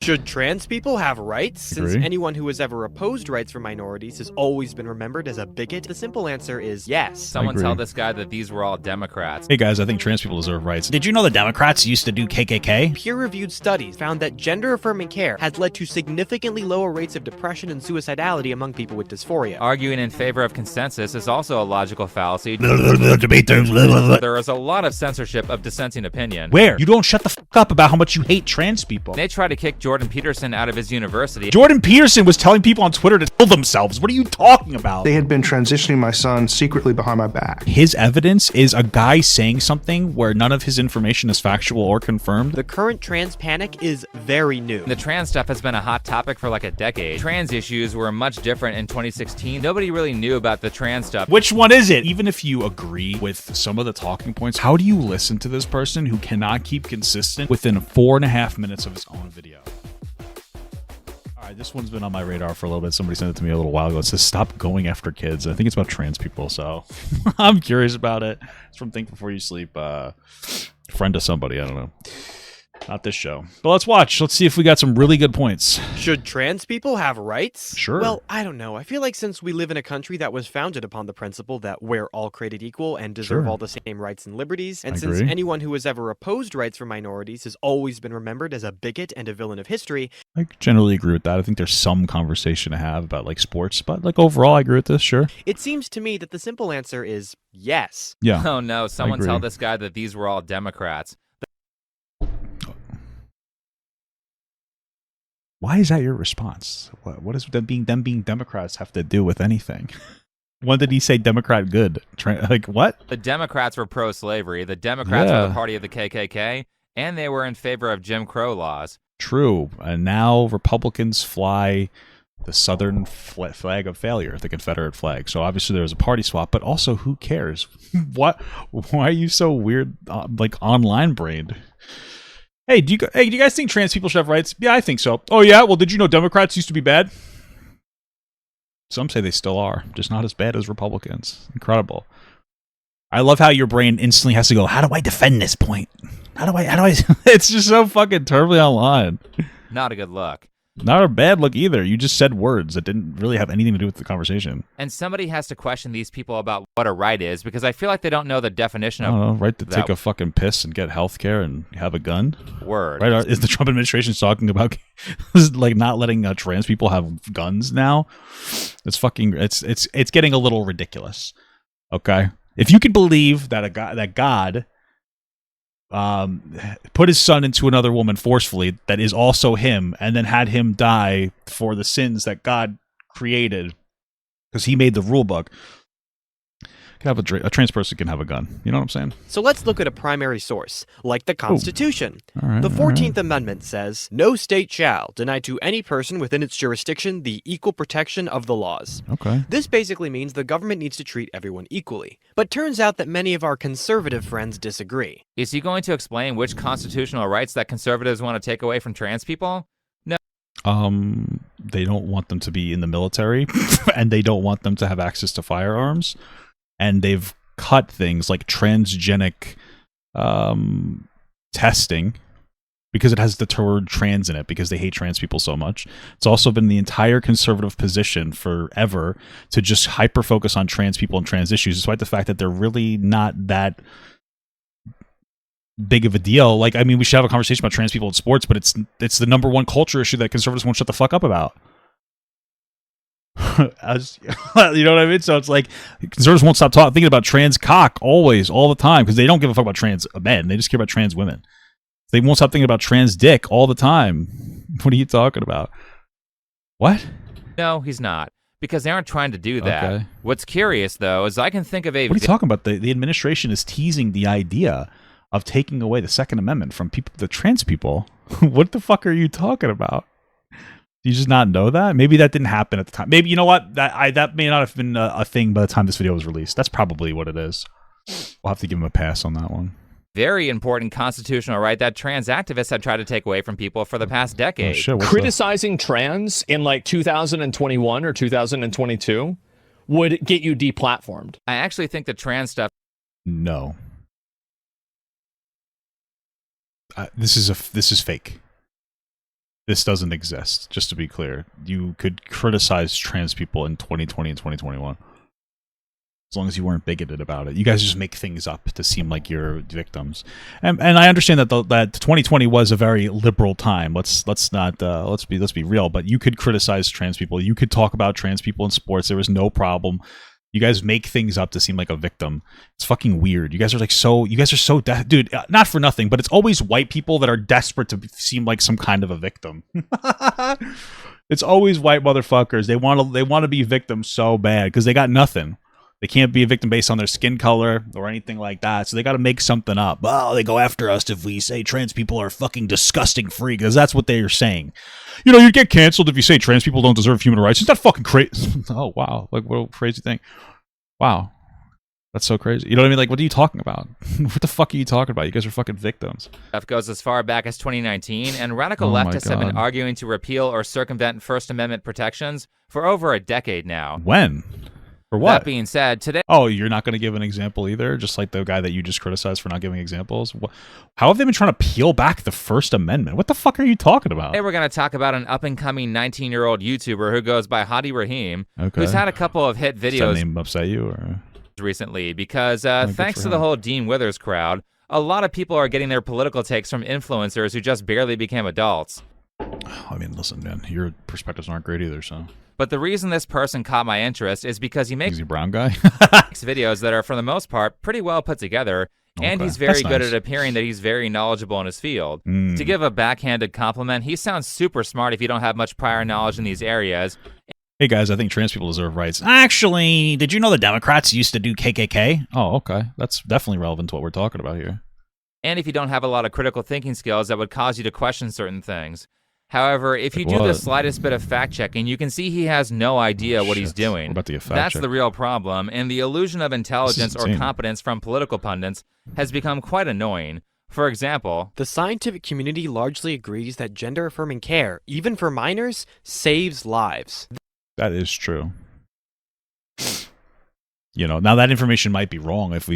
Should trans people have rights? Since Agree. anyone who has ever opposed rights for minorities has always been remembered as a bigot, the simple answer is yes. Someone agree. tell this guy that these were all Democrats. Hey guys, I think trans people deserve rights. Did you know the Democrats used to do KKK? Peer-reviewed studies found that gender-affirming care has led to significantly lower rates of depression and suicidality among people with dysphoria. Arguing in favor of consensus is also a logical fallacy. Debate terms. There is a lot of censorship of dissenting opinion. Where? You don't shut the fuck up about how much you hate trans people. They tried to kick Jordan Peterson out of his university. Jordan Peterson was telling people on Twitter to kill themselves. What are you talking about? They had been transitioning my son secretly behind my back. His evidence is a guy saying something where none of his information is factual or confirmed. The current trans panic is very new. The trans stuff has been a hot topic for like a decade. Trans issues were much different in 2016. Nobody really knew about the trans stuff. Which one is it? Even if you agree with some of the talking points, how do you listen to this person who cannot keep consistent within 4.5 minutes of his own video? All right, this one's been on my radar for a little bit. Somebody sent it to me a little while ago. It says, stop going after kids. I think it's about trans people, so I'm curious about it. It's from Think Before You Sleep. Friend of somebody, I don't know. Not this show. But let's watch. Let's see if we got some really good points. Should trans people have rights? Sure. Well, I don't know. I feel like since we live in a country that was founded upon the principle that we're all created equal and deserve Sure. all the same rights and liberties, and I since agree. anyone who has ever opposed rights for minorities has always been remembered as a bigot and a villain of history, I generally agree with that. I think there's some conversation to have about like sports, but like overall, I agree with this. Sure. it seems to me that the simple answer is yes. Yeah. Oh no, someone agree. tell this guy that these were all Democrats. Why is that your response? What does them being Democrats have to do with anything? When did he say Democrat good? Like what? The Democrats were pro-slavery. The Democrats were Yeah. the party of the KKK, and they were in favor of Jim Crow laws. True. And now Republicans fly the Southern flag of failure, the Confederate flag. So obviously there was a party swap, but also who cares? What? Why are you so weird, like online brained? Hey, do you guys think trans people should have rights? Yeah, I think so. Oh yeah, well, did you know Democrats used to be bad? Some say they still are, just not as bad as Republicans. Incredible. I love how your brain instantly has to go, how do I defend this point? How do I? It's just so fucking terribly online. Not a good look. Not a bad look either. You just said words that didn't really have anything to do with the conversation. And somebody has to question these people about what a right is, because I feel like they don't know the definition I of don't know, right to that take a fucking piss and get health care and have a gun? word. Right? Is the Trump administration talking about like not letting trans people have guns now? It's fucking it's getting a little ridiculous. Okay? If you could believe that God put his son into another woman forcefully that is also him, and then had him die for the sins that God created because he made the rule book. Can have a trans person can have a gun. You know what I'm saying? So let's look at a primary source, like the Constitution. All right, The all right. 14th Amendment says, "No state shall deny to any person within its jurisdiction the equal protection of the laws." Okay. This basically means the government needs to treat everyone equally. But turns out that many of our conservative friends disagree. Is he going to explain which constitutional rights that conservatives want to take away from trans people? They don't want them to be in the military, and they don't want them to have access to firearms, and they've cut things like transgenic testing because it has the word trans in it because they hate trans people so much. It's also been the entire conservative position forever to just hyper focus on trans people and trans issues, despite the fact that they're really not that big of a deal. Like, I mean, we should have a conversation about trans people in sports, but it's the number one culture issue that conservatives won't shut the fuck up about. You know what I mean? So it's like conservatives won't stop thinking about trans cock always, all the time, because they don't give a fuck about trans men. They just care about trans women. They won't stop thinking about trans dick all the time. What are you talking about? What? No, he's not. Because they aren't trying to do that. Okay. What's curious, though, is I can think of a... What are you talking about? The administration is teasing the idea of taking away the Second Amendment from people, the trans people. What the fuck are you talking about? Do you just not know that? Maybe that didn't happen at the time. Maybe, you know what? That may not have been a thing by the time this video was released. That's probably what it is. We'll have to give him a pass on that one. very important constitutional right that trans activists have tried to take away from people for the past decade. Oh, shit, what's Criticizing trans in like 2021 or 2022 would get you deplatformed. I actually think the trans stuff No. This is fake. this doesn't exist. Just to be clear, you could criticize trans people in 2020 and 2021. As long as you weren't bigoted about it. You guys just make things up to seem like you're victims. And I understand that that 2020 was a very liberal time. Let's be real. But you could criticize trans people. You could talk about trans people in sports. There was no problem. You guys make things up to seem like a victim. It's fucking weird. You guys are so dude, not for nothing, but it's always white people that are desperate to seem like some kind of a victim. It's always white motherfuckers. They want to be victims so bad because they got nothing. They can't be a victim based on their skin color or anything like that. So they got to make something up. Oh, they go after us if we say trans people are fucking disgusting freaks, because that's what they are saying. You know, you get canceled if you say trans people don't deserve human rights. Is that fucking crazy? Oh, wow. Like, what a crazy thing. Wow. That's so crazy. You know what I mean? Like, what are you talking about? What the fuck are you talking about? You guys are fucking victims. Stuff goes as far back as 2019, and radical Oh my leftists have been God. arguing to repeal or circumvent First Amendment protections for over a decade now. When? For what? That being said, today Oh, you're not going to give an example either? Just like the guy that you just criticized for not giving examples? How have they been trying to peel back the First Amendment? What the fuck are you talking about? we're going to talk about an up-and-coming 19-year-old YouTuber who goes by Hadi Rahim, Okay. who's had a couple of hit Does that videos name upset you? Or? recently because good thanks for to the him. whole Dean Withers crowd, a lot of people are getting their political takes from influencers who just barely became adults. I mean, listen, man, your perspectives aren't great either, so. But the reason this person caught my interest is because he makes Is he a brown guy? videos that are, for the most part, pretty well put together, and Okay. he's very That's good nice. at appearing that he's very knowledgeable in his field. Mm. To give a backhanded compliment, he sounds super smart if you don't have much prior knowledge in these areas. Hey guys, I think trans people deserve rights. Actually, did you know the Democrats used to do KKK? Oh, okay. That's definitely relevant to what we're talking about here. And if you don't have a lot of critical thinking skills that would cause you to question certain things. However, if you Like do the what? slightest bit of fact checking, you can see he has no idea what he's Shit. doing. We're about to get fact That's checked. the real problem, and the illusion of intelligence or insane. competence from political pundits has become quite annoying. For example, The scientific community largely agrees that gender affirming care, even for minors, saves lives. That is true. You know, now that information might be wrong as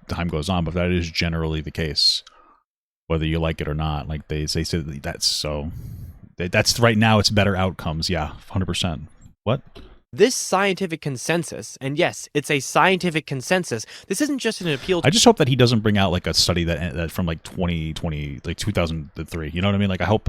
time goes on, but that is generally the case, whether you like it or not. Like they say that's so. That's right now. It's better outcomes. Yeah, 100%. What? This scientific consensus, and yes, it's a scientific consensus, this isn't just an appeal I just hope that he doesn't bring out like a study that from like 2020, like 2003. You know what I mean? Like I hope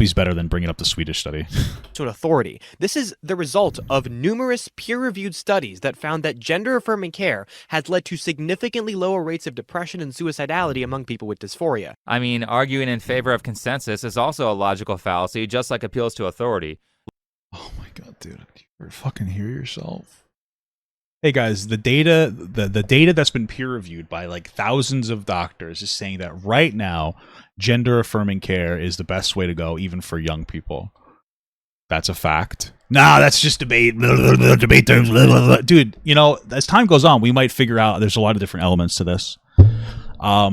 he's better than bringing up the Swedish study. to an authority. This is the result of numerous peer-reviewed studies that found that gender-affirming care has led to significantly lower rates of depression and suicidality among people with dysphoria. I mean, arguing in favor of consensus is also a logical fallacy, just like appeals to authority. Oh my god, dude! You fucking hear yourself. Hey guys, the data that's been peer reviewed by like thousands of doctors is saying that right now, gender affirming care is the best way to go, even for young people. That's a fact. Nah, that's just debate. Debate terms. Dude, you know, as time goes on, we might figure out there's a lot of different elements to this.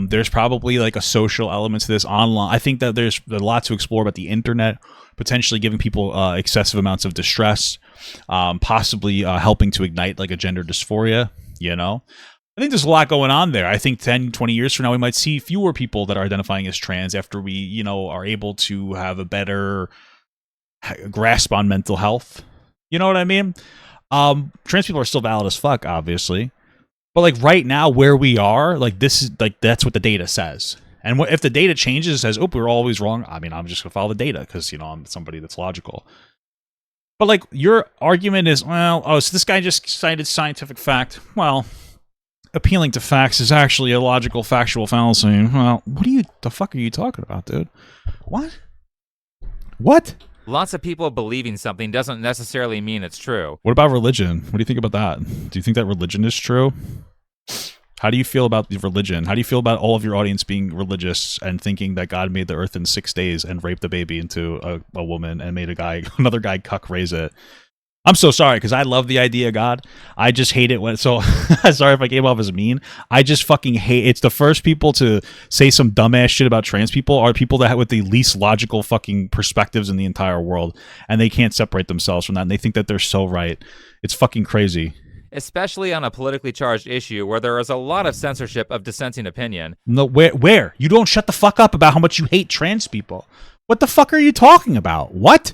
There's probably like a social element to this online. I think that there's a lot to explore about the internet, potentially giving people excessive amounts of distress, possibly helping to ignite like a gender dysphoria, you know? I think there's a lot going on there. I think 10, 20 years from now, we might see fewer people that are identifying as trans after we, you know, are able to have a better grasp on mental health. You know what I mean? Trans people are still valid as fuck, obviously. But like right now, where we are, like this is like that's what the data says. And if the data changes, and says, "Oh, we're always wrong," I mean, I'm just gonna follow the data because you know I'm somebody that's logical. But like your argument is, well, oh, so this guy just cited scientific fact. Well, appealing to facts is actually a logical, factual fallacy. Well, the fuck are you talking about, dude? What? What? Lots of people believing something doesn't necessarily mean it's true. What about religion? What do you think about that? Do you think that religion is true? How do you feel about the religion? How do you feel about all of your audience being religious and thinking that God made the earth in 6 days and raped a baby into a woman and made another guy cuck raise it? I'm so sorry because I love the idea of God. I just hate it when sorry if I came off as mean. I just fucking hate it's the first people to say some dumbass shit about trans people are people that have with the least logical fucking perspectives in the entire world, and they can't separate themselves from that, and they think that they're so right. It's fucking crazy. Especially on a politically charged issue where there is a lot of censorship of dissenting opinion. No, where? You don't shut the fuck up about how much you hate trans people. What the fuck are you talking about? What?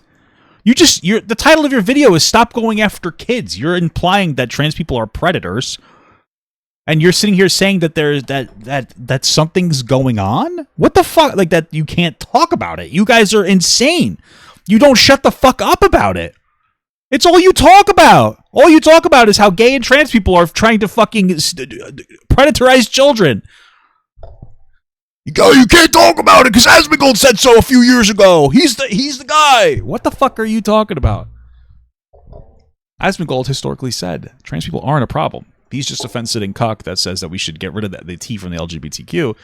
The title of your video is "Stop Going After Kids." You're implying that trans people are predators, and you're sitting here saying that there's that something's going on. What the fuck? Like that you can't talk about it. You guys are insane. You don't shut the fuck up about it. It's all you talk about. All you talk about is how gay and trans people are trying to fucking predatorize children. You can't talk about it because Asmongold said so a few years ago. He's the guy. What the fuck are you talking about? Asmongold historically said trans people aren't a problem. He's just a fence-sitting cuck that says that we should get rid of the T from the LGBTQ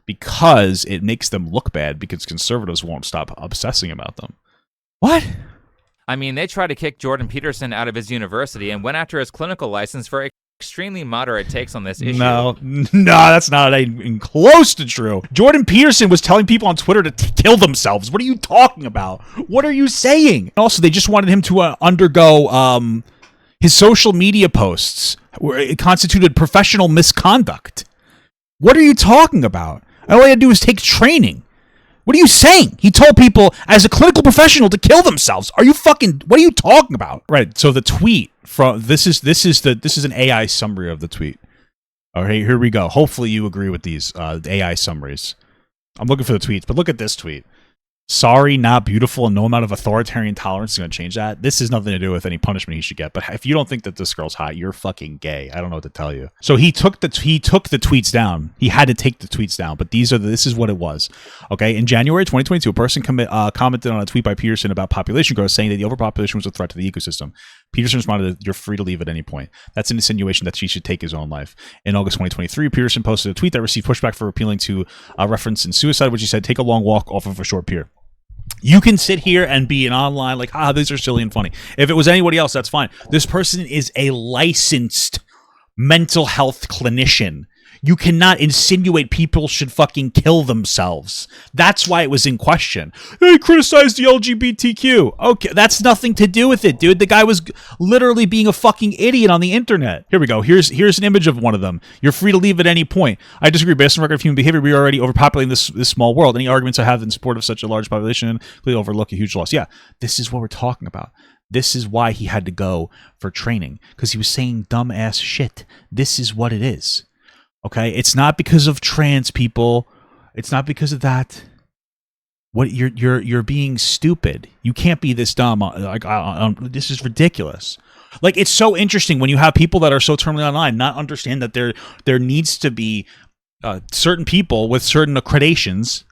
because it makes them look bad because conservatives won't stop obsessing about them. What? I mean, they tried to kick Jordan Peterson out of his university and went after his clinical license for extremely moderate takes on this issue. No, that's not even close to true. Jordan Peterson was telling people on Twitter to kill themselves. What are you talking about? What are you saying? Also, they just wanted him to undergo his social media posts where it constituted professional misconduct. What are you talking about? All he had to do was take training. What are you saying? He told people as a clinical professional to kill themselves. What are you talking about? Right. So the tweet from this is an AI summary of the tweet. All right, here we go. Hopefully you agree with these AI summaries. I'm looking for the tweets, but look at this tweet. Sorry, not beautiful, and no amount of authoritarian tolerance is going to change that. This has nothing to do with any punishment he should get. But if you don't think that this girl's hot, you're fucking gay. I don't know what to tell you. So he took the tweets down. He had to take the tweets down. But this is what it was. Okay, in January 2022, a person commented on a tweet by Peterson about population growth, saying that the overpopulation was a threat to the ecosystem. Peterson responded, "You're free to leave at any point." That's an insinuation that she should take his own life. In August 2023, Peterson posted a tweet that received pushback for appealing to a reference in suicide, which he said, "Take a long walk off of a short pier." You can sit here and be an online like, these are silly and funny. If it was anybody else, that's fine. This person is a licensed mental health clinician. You cannot insinuate people should fucking kill themselves. That's why it was in question. They criticized the LGBTQ. Okay, that's nothing to do with it, dude. The guy was literally being a fucking idiot on the internet. Here we go. Here's an image of one of them. You're free to leave at any point. I disagree. Based on record of human behavior, we are already overpopulating this small world. Any arguments I have in support of such a large population clearly overlook a huge loss. Yeah, this is what we're talking about. This is why he had to go for training, because he was saying dumbass shit. This is what it is. Okay, it's not because of trans people. It's not because of that. What you're being stupid. You can't be this dumb. This is ridiculous. Like, it's so interesting when you have people that are so terminally online not understand that there needs to be certain people with certain accreditations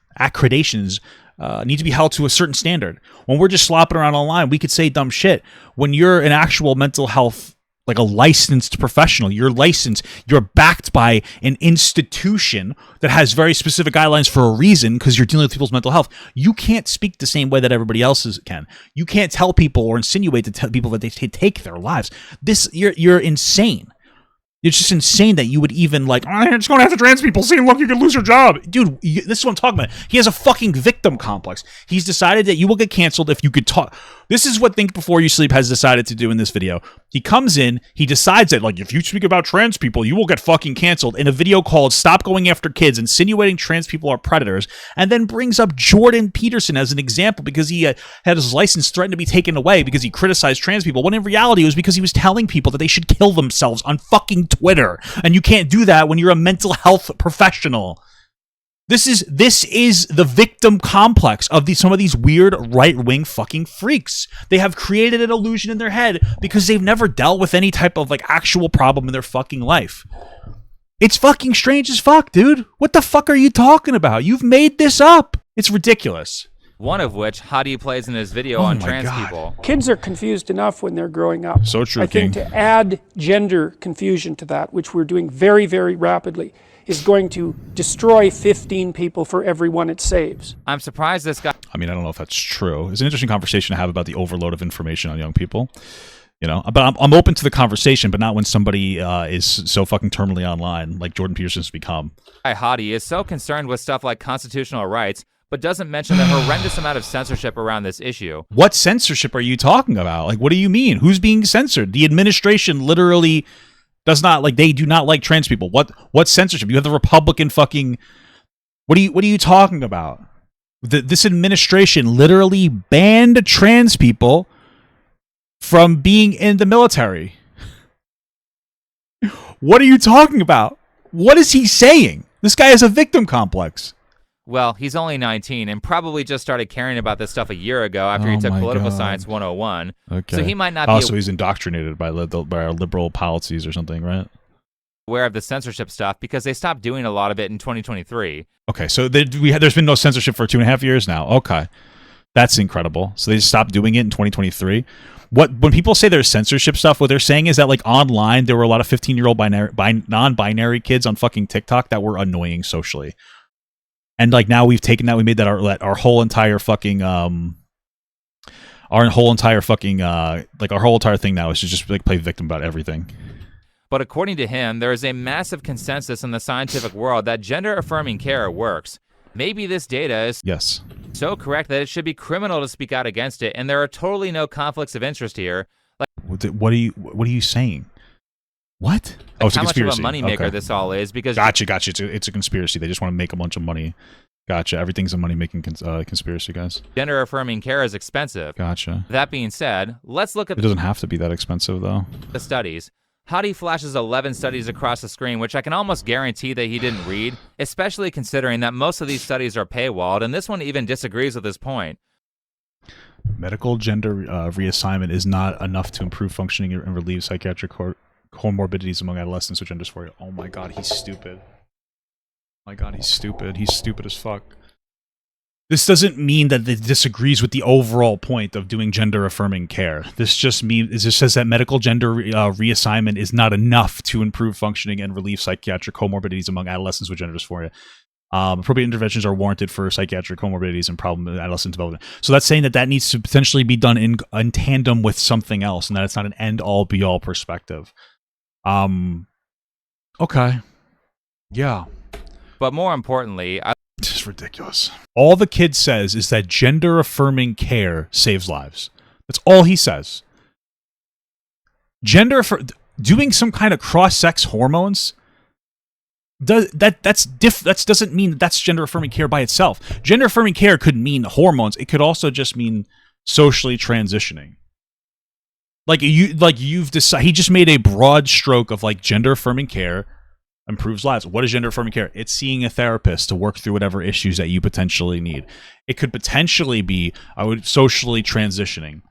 need to be held to a certain standard. When we're just slopping around online, we could say dumb shit. When you're an actual mental health, like a licensed professional, you're licensed, you're backed by an institution that has very specific guidelines for a reason, because you're dealing with people's mental health. You can't speak the same way that everybody else can. You can't tell people or insinuate to tell people that they take their lives. You're insane. It's just insane that you would even like, you're just going after trans people, saying, look, you could lose your job. Dude, this is what I'm talking about. He has a fucking victim complex. He's decided that you will get canceled if you could talk. This is what Think Before You Sleep has decided to do in this video. He comes in, he decides that, like, if you speak about trans people, you will get fucking canceled in a video called Stop Going After Kids, insinuating trans people are predators, and then brings up Jordan Peterson as an example because he had his license threatened to be taken away because he criticized trans people, when in reality it was because he was telling people that they should kill themselves on fucking Twitter. And you can't do that when you're a mental health professional. This is the victim complex of some of these weird right-wing fucking freaks. They have created an illusion in their head because they've never dealt with any type of like actual problem in their fucking life. It's fucking strange as fuck, dude. What the fuck are you talking about? You've made this up. It's ridiculous. One of which Hadi plays in his video on trans people. Kids are confused enough when they're growing up. So true, I think King. to add gender confusion to that, which we're doing very, very rapidly, is going to destroy 15 people for every one it saves. I'm surprised this guy. I mean, I don't know if that's true. It's an interesting conversation to have about the overload of information on young people. You know, but I'm open to the conversation, but not when somebody is so fucking terminally online like Jordan Peterson's become. Hadi is so concerned with stuff like constitutional rights, but doesn't mention the horrendous amount of censorship around this issue. What censorship are you talking about? Like, what do you mean? Who's being censored? The administration literally does not like. They do not like trans people. What censorship? You have the Republican fucking. What are you talking about? This administration literally banned trans people from being in the military. What are you talking about? What is he saying? This guy has a victim complex. Well, he's only 19 and probably just started caring about this stuff a year ago after he took my Political God. Science 101. Okay. So he might not Oh, be so he's indoctrinated by our liberal policies or something, right? aware of the censorship stuff because they stopped doing a lot of it in 2023. Okay, so there's been no censorship for 2.5 years now. Okay, that's incredible. So they just stopped doing it in 2023. When people say there's censorship stuff, what they're saying is that like online there were a lot of 15-year-old non-binary kids on fucking TikTok that were annoying socially, and like now we've taken that, we made that our whole entire fucking like our whole entire thing now is to just like play victim about everything. But according to him, there is a massive consensus in the scientific world that gender-affirming care works. Maybe this data is Yes. so correct that it should be criminal to speak out against it, and there are totally no conflicts of interest here. What are you saying? What? Oh, it's a How much of a conspiracy. moneymaker Okay. this all is, because Gotcha. It's a conspiracy. They just want to make a bunch of money. Gotcha. Everything's a money-making conspiracy, guys. gender-affirming care is expensive. Gotcha. That being said, let's look at It doesn't have to be that expensive, though. the studies. Hadi flashes 11 studies across the screen, which I can almost guarantee that he didn't read, especially considering that most of these studies are paywalled, and this one even disagrees with his point. Medical gender reassignment is not enough to improve functioning and relieve psychiatric comorbidities among adolescents with gender dysphoria. Oh my god, he's stupid. My god, he's stupid. He's stupid as fuck. This doesn't mean that it disagrees with the overall point of doing gender-affirming care. This just says that medical gender reassignment is not enough to improve functioning and relieve psychiatric comorbidities among adolescents with gender dysphoria. Appropriate interventions are warranted for psychiatric comorbidities and problem in adolescent development. So that's saying that needs to potentially be done in tandem with something else, and that it's not an end-all, be-all perspective. Okay. Yeah. But more importantly, This is ridiculous. All the kid says is that gender-affirming care saves lives. That's all he says. Doing some kind of cross-sex hormones that doesn't mean that's gender-affirming care by itself. Gender-affirming care could mean hormones. It could also just mean socially transitioning. You've decided. He just made a broad stroke of like gender-affirming care improves lives. What is gender-affirming care? It's seeing a therapist to work through whatever issues that you potentially need. It could potentially be socially transitioning.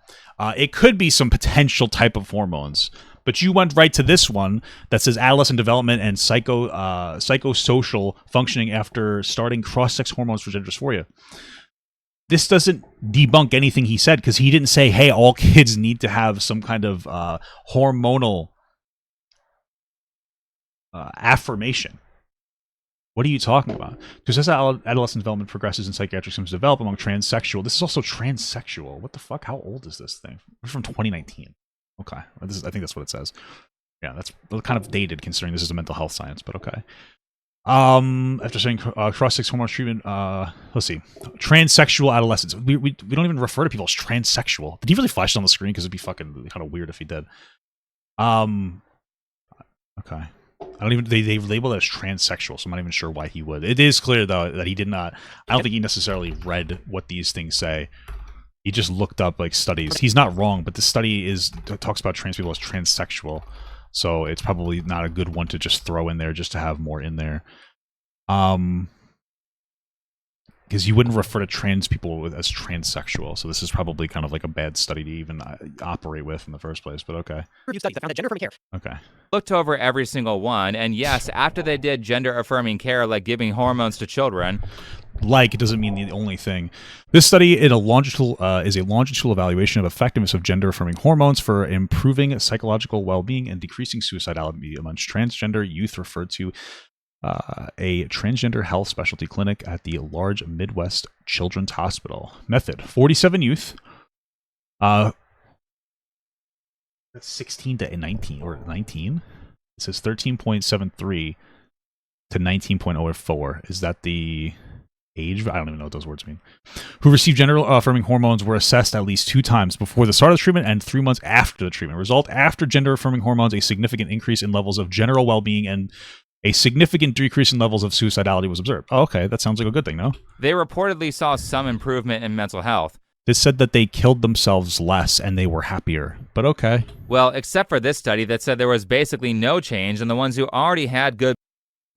It could be some potential type of hormones. But you went right to this one that says adolescent development and psychosocial functioning after starting cross-sex hormones for gender dysphoria. This doesn't debunk anything he said, because he didn't say, hey, all kids need to have some kind of hormonal affirmation. What are you talking about? Because as adolescent development progresses and psychiatric symptoms develop among transsexual, this is also transsexual. What the fuck? How old is this thing? It's from 2019. Okay, I think that's what it says. Yeah, that's kind of dated considering this is a mental health science, but okay. After saying cross-sex hormone treatment, let's see, transsexual adolescents. We don't even refer to people as transsexual. Did he really flash it on the screen? Because it'd be fucking kind of weird if he did. Okay. I don't even they label it as transsexual, so I'm not even sure why he would. It is clear though that he did not. I don't think he necessarily read what these things say. He just looked up like studies. He's not wrong, but the study talks about trans people as transsexual, so it's probably not a good one to just throw in there just to have more in there. Because you wouldn't refer to trans people as transsexual, so this is probably kind of like a bad study to even operate with in the first place. But okay. Review studies that found that gender-affirming care. Okay. looked over every single one, and yes, after they did gender-affirming care like giving hormones to children, Like, it doesn't mean the only thing. This study is a longitudinal evaluation of effectiveness of gender-affirming hormones for improving psychological well-being and decreasing suicidality amongst transgender youth, referred to a transgender health specialty clinic at the large Midwest Children's Hospital. Method: 47 youth. That's 16 to 19 or 19. It says 13.73 to 19.04. Is that the age? I don't even know what those words mean. Who received gender-affirming hormones were assessed at least 2 times before the start of the treatment and 3 months after the treatment. Result: after gender-affirming hormones, a significant increase in levels of general well-being and A significant decrease in levels of suicidality was observed. Oh, okay, that sounds like a good thing, no? They reportedly saw some improvement in mental health. This said that they killed themselves less and they were happier. But okay. Well, except for this study that said there was basically no change in the ones who already had good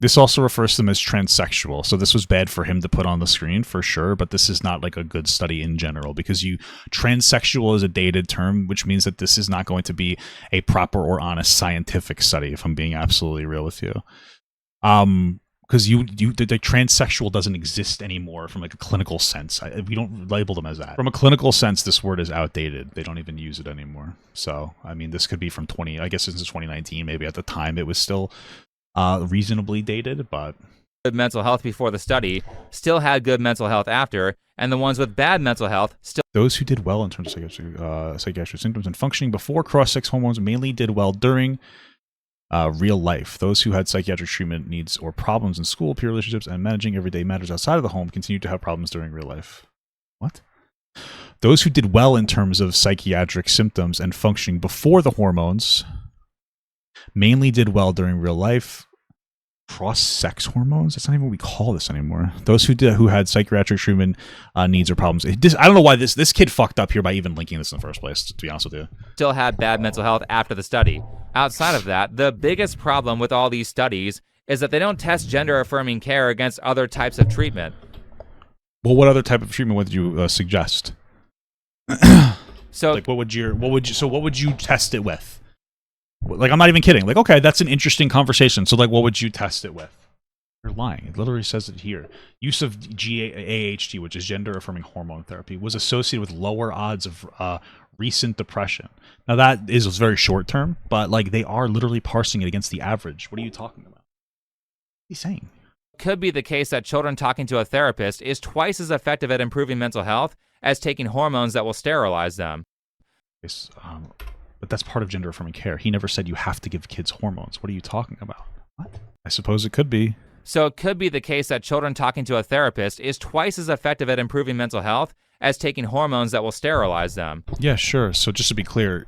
This also refers to them as transsexual. So this was bad for him to put on the screen for sure, but this is not like a good study in general because transsexual is a dated term, which means that this is not going to be a proper or honest scientific study, if I'm being absolutely real with you. Because the transsexual doesn't exist anymore from like a clinical sense. We don't label them as that. From a clinical sense, this word is outdated. They don't even use it anymore. So, I mean, this could be from I guess this is 2019. Maybe at the time it was still reasonably dated, but mental health before the study still had good mental health after, and the ones with bad mental health still. Those who did well in terms of psychiatric symptoms and functioning before cross-sex hormones mainly did well during real life. Those who had psychiatric treatment needs or problems in school, peer relationships, and managing everyday matters outside of the home continued to have problems during real life. What? Those who did well in terms of psychiatric symptoms and functioning before the hormones mainly did well during real life. Cross-sex hormones? That's not even what we call this anymore. Those who had psychiatric treatment needs or problems. I don't know why this kid fucked up here by even linking this in the first place, to be honest with you. Still had bad mental health after the study. Outside of that, the biggest problem with all these studies is that they don't test gender-affirming care against other types of treatment. Well, what other type of treatment would you suggest? So, like, what would you test it with? Like, I'm not even kidding. Like, okay, that's an interesting conversation. So, like, what would you test it with? You're lying. It literally says it here. Use of AHT, which is gender-affirming hormone therapy, was associated with lower odds of recent depression. Now, that is very short-term, but, like, they are literally parsing it against the average. What are you talking about? What are you saying? Could be the case that children talking to a therapist is twice as effective at improving mental health as taking hormones that will sterilize them. Yes, but that's part of gender-affirming care. He never said you have to give kids hormones. What are you talking about? What? I suppose it could be. So it could be the case that children talking to a therapist is twice as effective at improving mental health as taking hormones that will sterilize them. Yeah, sure. So just to be clear,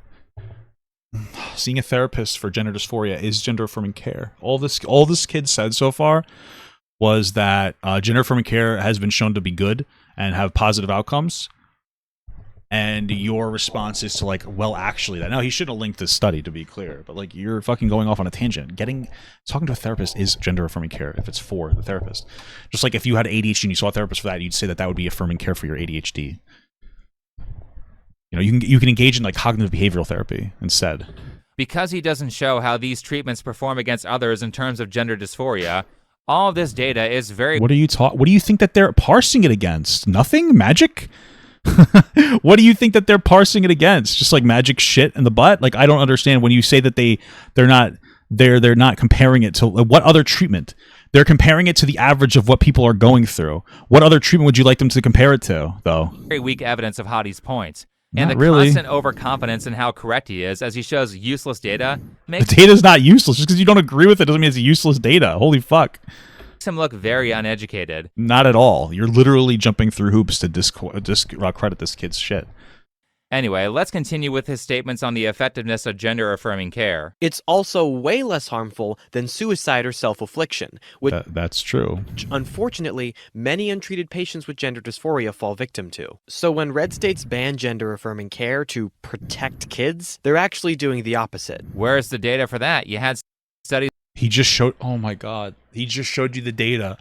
seeing a therapist for gender dysphoria is gender-affirming care. All this kid said so far was that gender-affirming care has been shown to be good and have positive outcomes. And your response is to like, well, actually, that. Now, he shouldn't have linked this study, to be clear, but like, you're fucking going off on a tangent. Talking to a therapist is gender affirming care if it's for the therapist. Just like if you had ADHD and you saw a therapist for that, you'd say that would be affirming care for your ADHD. You know, you can engage in like cognitive behavioral therapy instead. Because he doesn't show how these treatments perform against others in terms of gender dysphoria, all of this data is very. What do you think that they're parsing it against? Nothing? Magic? What do you think that they're parsing it against? Just like magic shit in the butt? Like, I don't understand when you say that they're not comparing it to what other treatment? They're comparing it to the average of what people are going through. What other treatment would you like them to compare it to, though? Very weak evidence of Hadi's points. Not And the really. constant overconfidence in how correct he is as he shows useless data The makes data's not useless. Just because you don't agree with it doesn't mean it's useless data. Holy fuck. him look very uneducated. Not at all. You're literally jumping through hoops to discredit this kid's shit. Anyway, let's continue with his statements on the effectiveness of gender-affirming care. It's also way less harmful than suicide or self-affliction, which That's true. unfortunately many untreated patients with gender dysphoria fall victim to. So when red states ban gender-affirming care to protect kids, they're actually doing the opposite. Where's the data for that? You had studies He just showed. Oh my god. He just showed you the data.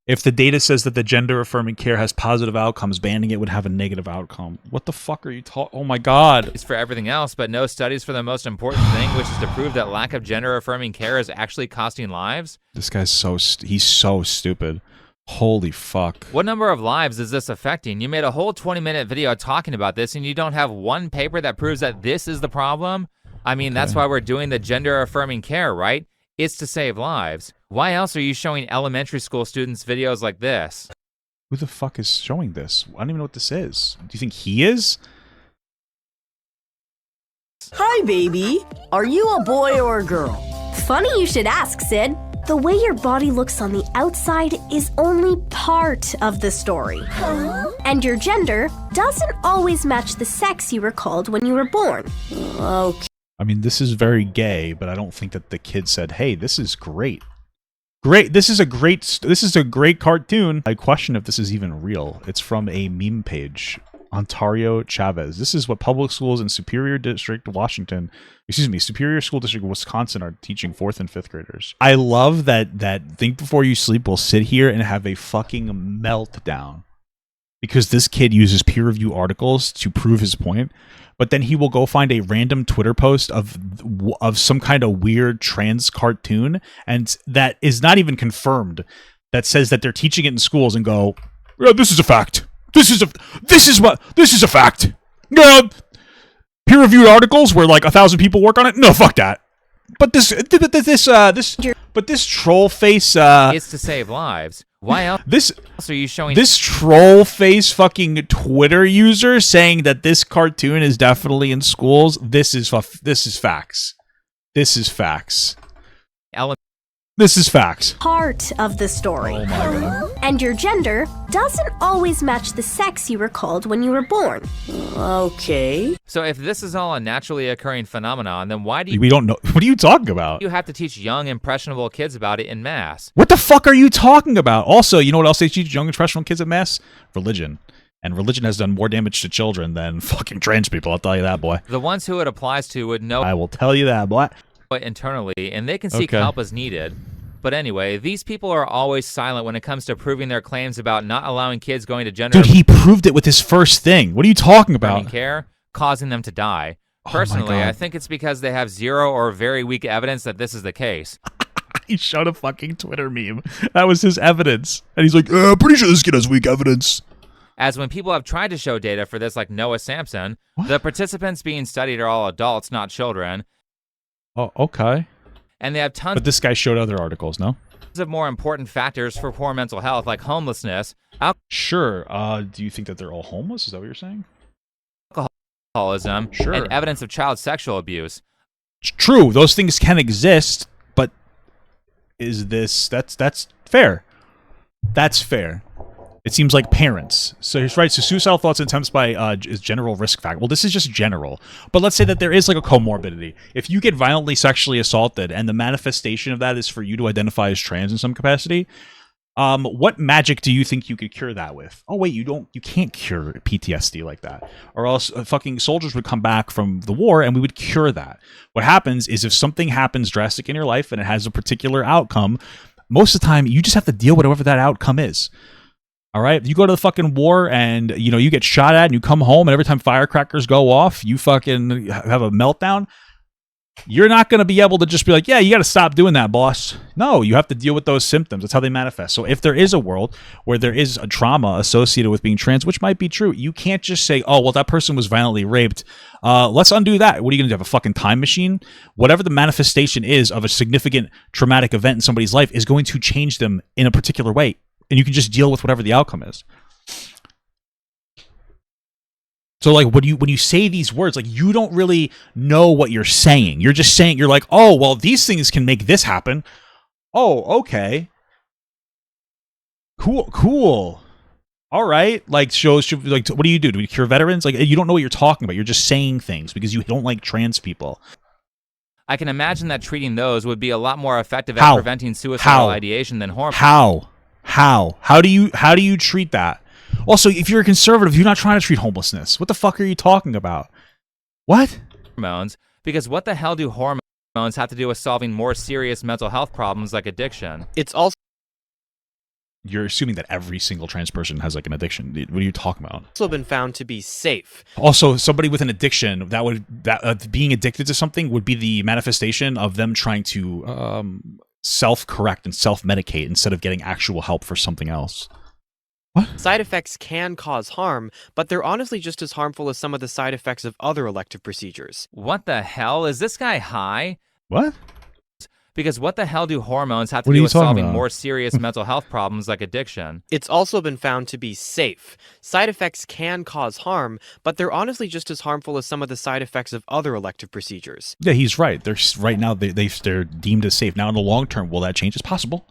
If the data says that the gender affirming care has positive outcomes, banning it would have a negative outcome. What the fuck are you talking? Oh my god. for everything else, but no studies for the most important thing, which is to prove that lack of gender-affirming care is actually costing lives. This guy's he's so stupid. Holy fuck. What number of lives is this affecting? You made a whole 20-minute video talking about this, and you don't have one paper that proves that this is the problem? I mean, that's why we're doing the gender-affirming care, right? It's to save lives. Why else are you showing elementary school students videos like this? Who the fuck is showing this? I don't even know what this is. Do you think he is? Hi, baby. Are you a boy or a girl? Funny you should ask, Sid. The way your body looks on the outside is only part of the story. And your gender doesn't always match the sex you were called when you were born. Okay. I mean, this is very gay, but I don't think that the kid said, hey, this is great. Great. This is a great cartoon. I question if this is even real. It's from a meme page. Ontario Chavez. This is what public schools in Superior School District, Wisconsin are teaching 4th and 5th graders. I love that Think Before You Sleep will sit here and have a fucking meltdown because this kid uses peer review articles to prove his point, but then he will go find a random Twitter post of some kind of weird trans cartoon and that is not even confirmed that says that they're teaching it in schools and go, yeah, this is a fact. This is a fact. Peer-reviewed articles where like 1,000 people work on it. No, fuck that. But this troll face. It's to save lives. Why else are you showing this troll face fucking Twitter user saying that this cartoon is definitely in schools? This is facts. This is facts. This is facts. Part of the story. Oh my god. And your gender doesn't always match the sex you were called when you were born. Okay. So if this is all a naturally occurring phenomenon, then why do We don't know. What are you talking about? you have to teach young, impressionable kids about it in mass? What the fuck are you talking about? Also, you know what else they teach young impressionable kids at mass? Religion. And religion has done more damage to children than fucking trans people. I'll tell you that, boy. The ones who it applies to would know I will tell you that, boy. it internally, and they can seek Okay. help as needed. But anyway, these people are always silent when it comes to proving their claims about not allowing kids going to gender Dude, he proved it with his first thing. What are you talking affirming about? care, causing them to die. Oh my Personally, God. I think it's because they have zero or very weak evidence that this is the case. He showed a fucking Twitter meme. That was his evidence. And he's like, I'm pretty sure this kid has weak evidence. As when people have tried to show data for this, like Noah Sampson, the participants being studied are all adults, not children, Oh, okay. and they have tons But this guy showed other articles, no? of more important factors for poor mental health, like homelessness, Sure. Do you think that they're all homeless? Is that what you're saying? alcoholism, Sure. and evidence of child sexual abuse. It's true. Those things can exist, but that's fair. That's fair. It seems like parents. So he's right. So suicidal thoughts and attempts by is general risk factor. Well, this is just general. But let's say that there is like a comorbidity. If you get violently sexually assaulted and the manifestation of that is for you to identify as trans in some capacity, what magic do you think you could cure that with? Oh wait, you can't cure PTSD like that. Or else fucking soldiers would come back from the war and we would cure that. What happens is if something happens drastic in your life and it has a particular outcome, most of the time you just have to deal with whatever that outcome is. All right, you go to the fucking war and you get shot at and you come home and every time firecrackers go off, you fucking have a meltdown. You're not going to be able to just be like, yeah, you got to stop doing that, boss. No, you have to deal with those symptoms. That's how they manifest. So if there is a world where there is a trauma associated with being trans, which might be true, you can't just say, oh, well, that person was violently raped. Let's undo that. What are you going to do? Have a fucking time machine? Whatever the manifestation is of a significant traumatic event in somebody's life is going to change them in a particular way. And you can just deal with whatever the outcome is. So like when you say these words, like you don't really know what you're saying. You're just saying, you're like, oh, well, these things can make this happen. Oh, okay. Cool. All right. Like shows, like, what do you do? Do we cure veterans? Like, you don't know what you're talking about. You're just saying things because you don't like trans people. I can imagine that treating those would be a lot more effective How? at preventing suicidal How? ideation than hormones. How do you treat that? Also, if you're a conservative, you're not trying to treat homelessness. What the fuck are you talking about? What? Because what the hell do hormones have to do with solving more serious mental health problems like addiction? It's also You're assuming that every single trans person has like an addiction. What are you talking about? been found to be safe. Also, somebody with an addiction being addicted to something would be the manifestation of them trying to self-correct and self-medicate instead of getting actual help for something else. What? Side effects can cause harm, but they're honestly just as harmful as some of the side effects of other elective procedures. What the hell? Is this guy high? What? Because what the hell do hormones have to What are do you with talking solving about? more serious mental health problems like addiction? It's also been found to be safe. Side effects can cause harm, but they're honestly just as harmful as some of the side effects of other elective procedures. Yeah, he's right. They're right now they're deemed as safe. Now in the long term, will that change? It's possible,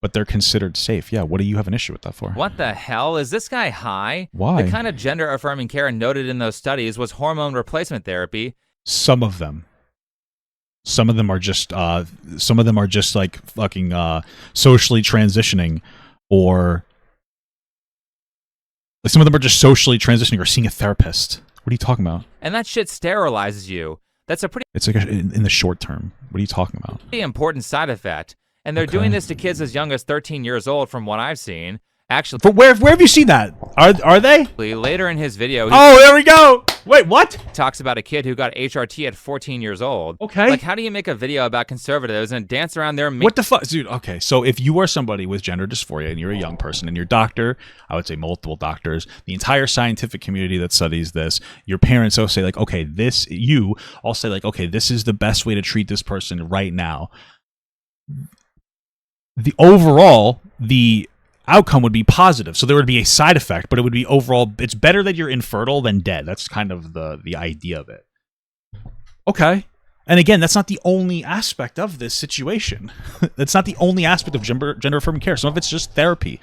but they're considered safe. Yeah. What do you have an issue with that for? What the hell? Is this guy high? Why? The kind of gender-affirming care noted in those studies was hormone replacement therapy. Some of them. Some of them are just like fucking socially transitioning, or like some of them are just socially transitioning or seeing a therapist. What are you talking about? And that shit sterilizes you. That's a pretty It's like in the short term. What are you talking about? important side effect. And they're doing this to kids as young as 13 years old, from what I've seen. Actually, For where have you seen that? Are they? later in his video, he Oh, there we go. Wait, what? talks about a kid who got HRT at 14 years old. Okay. Like, how do you make a video about conservatives and dance around their What the fuck, dude? Okay, so if you are somebody with gender dysphoria and you're a young person and your doctor, I would say multiple doctors, the entire scientific community that studies this, your parents will say like, okay, I'll say like, okay, this is the best way to treat this person right now. The outcome would be positive, so there would be a side effect, but it would be overall, it's better that you're infertile than dead. That's kind of the idea of it. Okay. And again, that's not the only aspect of this situation. That's not the only aspect of gender affirming care. Some of it's just therapy.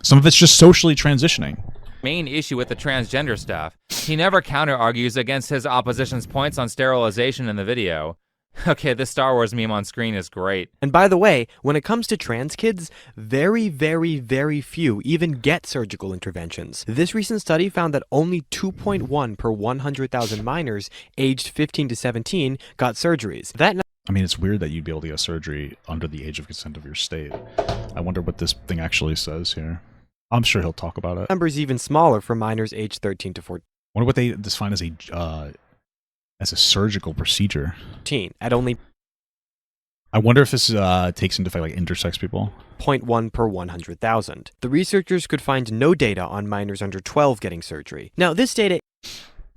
Some of it's just socially transitioning. main issue with the transgender stuff. He never counter-argues against his opposition's points on sterilization in the video. Okay, this Star Wars meme on screen is great. And by the way, when it comes to trans kids, very, very, very few even get surgical interventions. This recent study found that only 2.1 per 100,000 minors aged 15 to 17 got surgeries. I mean, it's weird that you'd be able to get surgery under the age of consent of your state. I wonder what this thing actually says here. I'm sure he'll talk about it. number is even smaller for minors aged 13 to 14. I wonder what they define as a surgical procedure. At only I wonder if this takes into effect like intersex people. 0.1 per 100,000. The researchers could find no data on minors under 12 getting surgery. Now, this data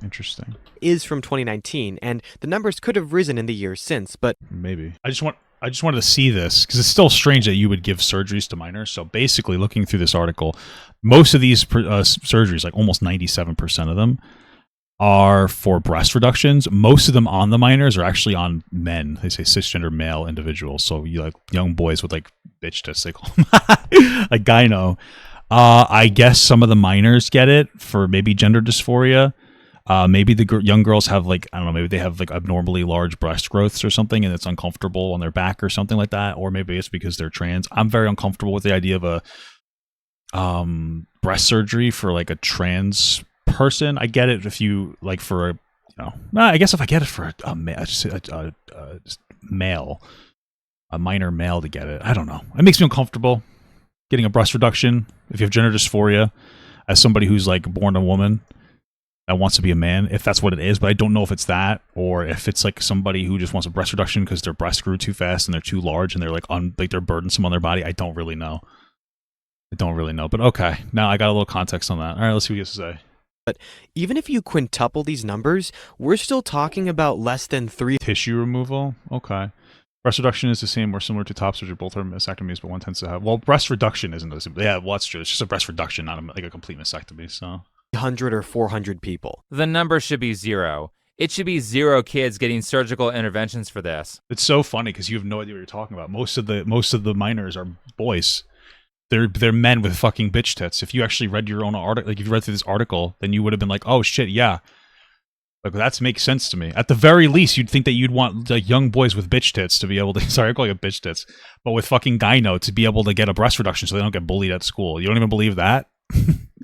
Interesting. is from 2019, and the numbers could have risen in the years since, but Maybe. I just wanted to see this because it's still strange that you would give surgeries to minors. So basically, looking through this article, most of these surgeries, like almost 97% of them, are for breast reductions. Most of them on the minors are actually on men. They say cisgender male individuals. So you like young boys with like bitch tits, they call them. A gyno. I guess some of the minors get it for maybe gender dysphoria. Maybe the young girls have like, I don't know, maybe they have like abnormally large breast growths or something and it's uncomfortable on their back or something like that. Or maybe it's because they're trans. I'm very uncomfortable with the idea of a breast surgery for like a trans person. I get it if you like for a, I guess if I get it for a male, a minor male to get it, I don't know. It makes me uncomfortable getting a breast reduction if you have gender dysphoria as somebody who's like born a woman that wants to be a man, if that's what it is. But I don't know if it's that or if it's like somebody who just wants a breast reduction because their breasts grew too fast and they're too large and they're like they're burdensome on their body. I don't really know. But okay, now I got a little context on that. All right, let's see what he has to say. But even if you quintuple these numbers, we're still talking about less than 3. Tissue removal? Okay. Breast reduction is the same or similar to top surgery. Both are mastectomies, but one tends to have... Well, breast reduction isn't the same. Yeah, well, that's true. It's just a breast reduction, not like a complete mastectomy, so... 100 or 400 people. The number should be 0. It should be 0 kids getting surgical interventions for this. It's so funny because you have no idea what you're talking about. Most of the minors are boys. They're men with fucking bitch tits. If you actually read your own article, like if you read through this article, then you would have been like, oh shit, yeah. Like that makes sense to me. At the very least, you'd think that you'd want like young boys with bitch tits to be able to, sorry, I call it bitch tits, but with fucking gyno to be able to get a breast reduction so they don't get bullied at school. You don't even believe that?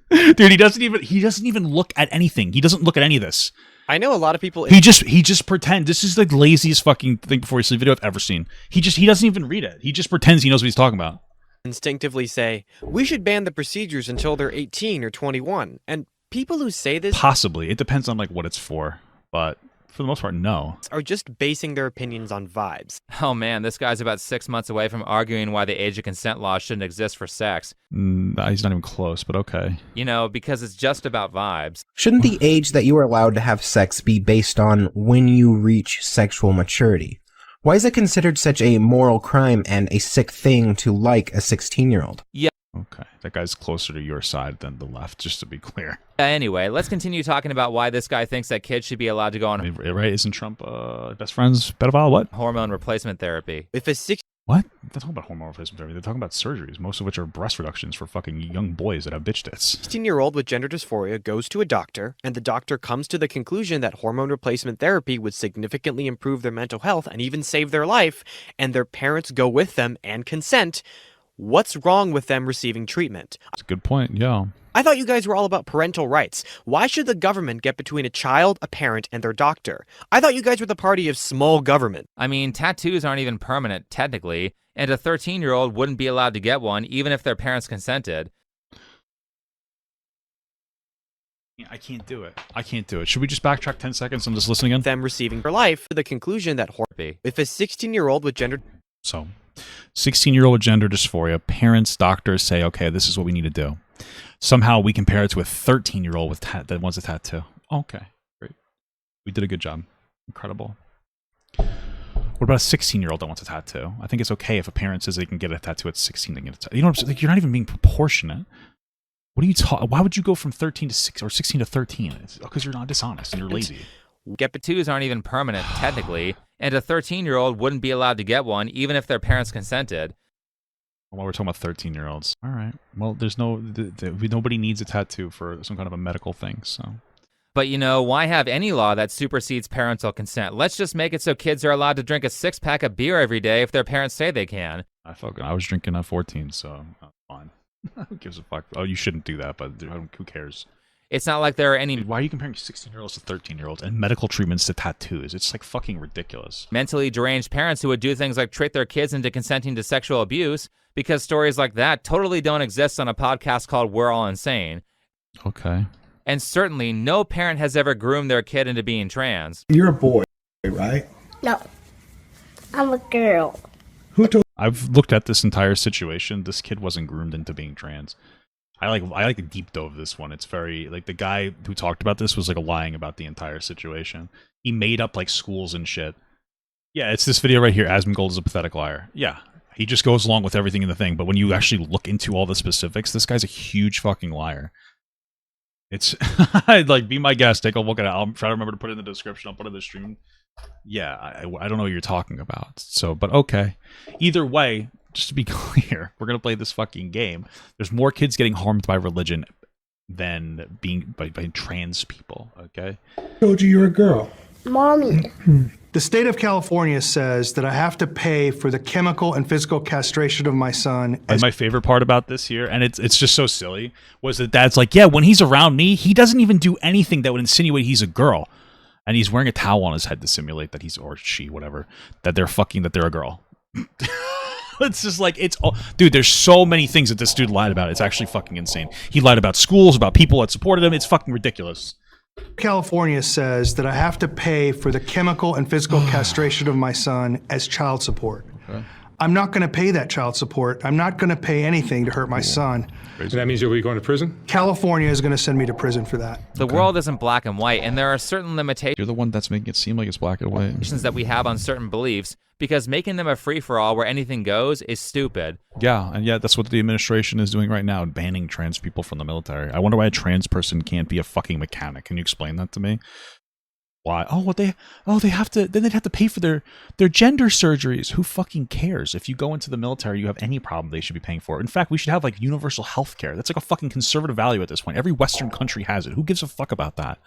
Dude, he doesn't even look at anything. He doesn't look at any of this. I know a lot of people... He just pretends. This is the laziest fucking thing before you sleep video I've ever seen. He doesn't even read it. He just pretends he knows what he's talking about. Instinctively say, we should ban the procedures until they're 18 or 21. And people who say this... Possibly. It depends on like what it's for. But for the most part, no. ...are just basing their opinions on vibes. Oh man, this guy's about 6 months away from arguing why the age of consent law shouldn't exist for sex. He's not even close, but okay. Because it's just about vibes. Shouldn't the age that you are allowed to have sex be based on when you reach sexual maturity? Why is it considered such a moral crime and a sick thing to like a 16-year-old? Yeah. Okay, that guy's closer to your side than the left, just to be clear. Anyway, let's continue talking about why this guy thinks that kids should be allowed to go on Right? Isn't Trump best friends pedophile? What? hormone replacement therapy. If a What? They're talking about hormone replacement therapy. They're talking about surgeries, most of which are breast reductions for fucking young boys that have bitch tits. 16-year-old with gender dysphoria goes to a doctor, and the doctor comes to the conclusion that hormone replacement therapy would significantly improve their mental health and even save their life, and their parents go with them and consent. What's wrong with them receiving treatment? That's a good point, yeah. I thought you guys were all about parental rights. Why should the government get between a child, a parent, and their doctor? I thought you guys were the party of small government. I mean, tattoos aren't even permanent, technically, and a 13-year-old wouldn't be allowed to get one even if their parents consented. I can't do it. I can't do it. Should we just backtrack 10 seconds and just listen again? Them receiving their life to the conclusion that if a 16-year-old with gender... So, 16-year-old with gender dysphoria, parents, doctors say, okay, this is what we need to do. Somehow we compare it to a 13-year-old that wants a tattoo. Okay, great. We did a good job. Incredible. What about a 16-year-old that wants a tattoo? I think it's okay if a parent says they can get a tattoo at 16. They get a tattoo. You know what I'm saying? Like, you're not even being proportionate. What are you talking? Why would you go from 13 to 6 or 16 to 13? It's because you're not dishonest and you're lazy. Tattoos aren't even permanent, technically, and a 13-year-old wouldn't be allowed to get one even if their parents consented. Well, we're talking about 13-year-olds. All right. Well, there's nobody needs a tattoo for some kind of a medical thing, so. But you know, why have any law that supersedes parental consent? Let's just make it so kids are allowed to drink a 6-pack of beer every day if their parents say they can. I was drinking at 14, so fine. Who gives a fuck? Oh, you shouldn't do that, but who cares? It's not like there are any... Why are you comparing 16-year-olds to 13-year-olds and medical treatments to tattoos? It's like fucking ridiculous. Mentally deranged parents who would do things like trick their kids into consenting to sexual abuse, because stories like that totally don't exist on a podcast called We're All Insane. Okay. And certainly no parent has ever groomed their kid into being trans. You're a boy, right? No, I'm a girl. Who told? I've looked at this entire situation. This kid wasn't groomed into being trans. I like the deep dove this one. It's very like the guy who talked about this was like lying about the entire situation. He made up like schools and shit. Yeah, it's this video right here. Asmongold is a pathetic liar. Yeah, he just goes along with everything in the thing. But when you actually look into all the specifics, this guy's a huge fucking liar. It's like, be my guest. Take a look at it. I'll try to remember to put it in the description. I'll put it in the stream. Yeah, I don't know what you're talking about. So, but okay. Either way, just to be clear, we're gonna play this fucking game. There's more kids getting harmed by religion than being by trans people. Okay. Told you you're a girl. Mommy. The state of California says that I have to pay for the chemical and physical castration of my son. And my favorite part about this here, and it's just so silly, was that dad's like, yeah, when he's around me, he doesn't even do anything that would insinuate he's a girl. And he's wearing a towel on his head to simulate that he's, or she, whatever, that they're a girl. It's just like, it's all, dude, there's so many things that this dude lied about. It's actually fucking insane. He lied about schools, about people that supported him. It's fucking ridiculous. California says that I have to pay for the chemical and physical castration of my son as child support. Okay. I'm not going to pay that child support. I'm not going to pay anything to hurt my son. Crazy. That means you'll be going to prison? California is going to send me to prison for that. The world isn't black and white, and there are certain limitations. You're the one that's making it seem like it's black and white. That we have on certain beliefs, because making them a free-for-all where anything goes is stupid. Yeah, and that's what the administration is doing right now, banning trans people from the military. I wonder why a trans person can't be a fucking mechanic. Can you explain that to me? Why? They'd have to pay for their gender surgeries. Who fucking cares? If you go into the military, you have any problem, they should be paying for it. In fact, we should have like universal health care. That's like a fucking conservative value at this point. Every Western country has it. Who gives a fuck about that?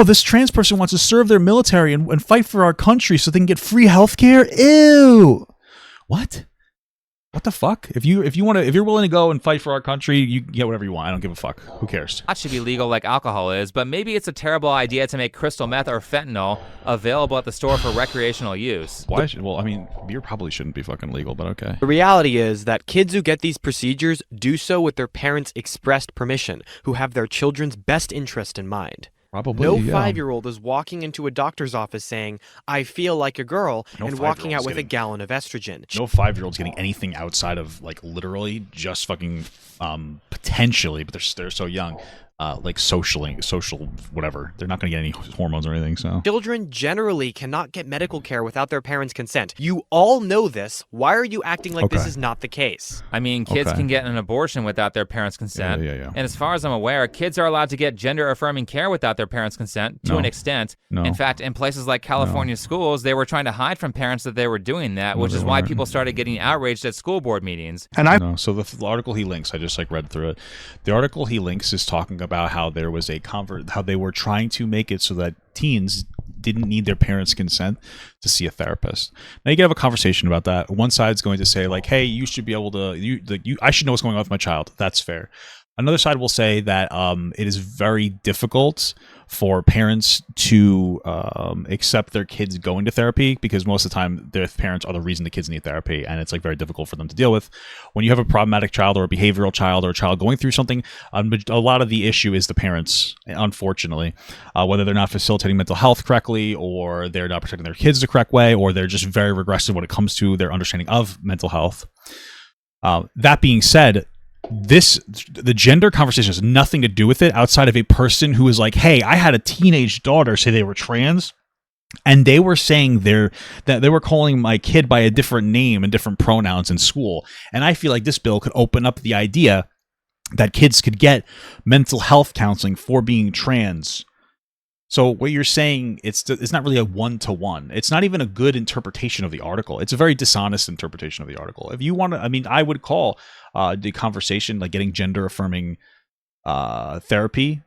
This trans person wants to serve their military and fight for our country so they can get free health care? Ew. What? What the fuck? If you're willing to go and fight for our country, you get whatever you want. I don't give a fuck. Who cares? That should be legal like alcohol is, but maybe it's a terrible idea to make crystal meth or fentanyl available at the store for recreational use. Why? Beer probably shouldn't be fucking legal, but okay. The reality is that kids who get these procedures do so with their parents' expressed permission, who have their children's best interest in mind. Probably, no 5-year-old is walking into a doctor's office saying, I feel like a girl, and walking out with a gallon of estrogen. No 5-year-old's getting anything outside of, like, literally just fucking, potentially, but they're so young, like social whatever. They're not going to get any hormones or anything. So Children generally cannot get medical care without their parents' consent. You all know this. Why are you acting like this is not the case? I mean, kids can get an abortion without their parents' consent. Yeah. And as far as I'm aware, kids are allowed to get gender-affirming care without their parents' consent to an extent. No. In fact, in places like California schools, they were trying to hide from parents that they were doing that, which is why people started getting outraged at school board meetings. And I No, so the article he links, I just like read through it. The article he links is talking about how there was how they were trying to make it so that teens didn't need their parents' consent to see a therapist. Now you can have a conversation about that. One side's going to say like, "Hey, you should be able to. I should know what's going on with my child." That's fair. Another side will say that it is very difficult for parents to accept their kids going to therapy because most of the time their parents are the reason the kids need therapy, and it's like very difficult for them to deal with. When you have a problematic child or a behavioral child or a child going through something, a lot of the issue is the parents, unfortunately, whether they're not facilitating mental health correctly or they're not protecting their kids the correct way or they're just very regressive when it comes to their understanding of mental health. That being said, the gender conversation has nothing to do with it outside of a person who is like, hey, I had a teenage daughter say they were trans and they were saying that they were calling my kid by a different name and different pronouns in school. And I feel like this bill could open up the idea that kids could get mental health counseling for being trans. So what you're saying, it's not really a one-to-one. It's not even a good interpretation of the article. It's a very dishonest interpretation of the article. If you want to, I mean, I would call the conversation like getting gender-affirming therapy.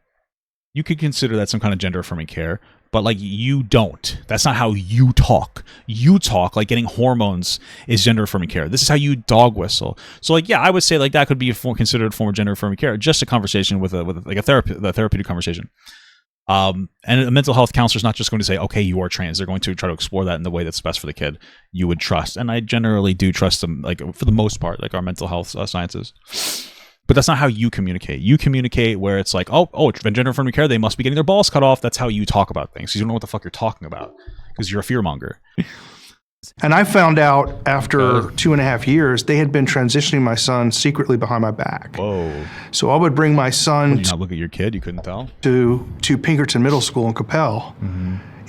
You could consider that some kind of gender-affirming care, but like you don't. That's not how you talk. You talk like getting hormones is gender-affirming care. This is how you dog whistle. So like, yeah, I would say like that could be considered a form of gender-affirming care. Just a conversation with a therapeutic conversation. And a mental health counselor is not just going to say, okay, you are trans. They're going to try to explore that in the way that's best for the kid. You would trust. And I generally do trust them, like for the most part, like our mental health sciences. But that's not how you communicate. You communicate where it's like, oh, gender affirming care, they must be getting their balls cut off. That's how you talk about things. You don't know what the fuck you're talking about because you're a fearmonger. And I found out after 2.5 years, they had been transitioning my son secretly behind my back. Whoa. So I would bring my son Did you not look at your kid? You couldn't tell? to Pinkerton Middle School in Capel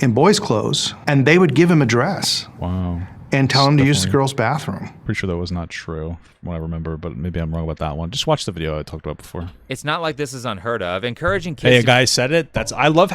in boys' clothes, and they would give him a dress. Wow. And tell him to use the girls' bathroom. Pretty sure that was not true, from what I remember, but maybe I'm wrong about that one. Just watch the video I talked about before. It's not like this is unheard of. Encouraging kids. Hey, a guy said it. I love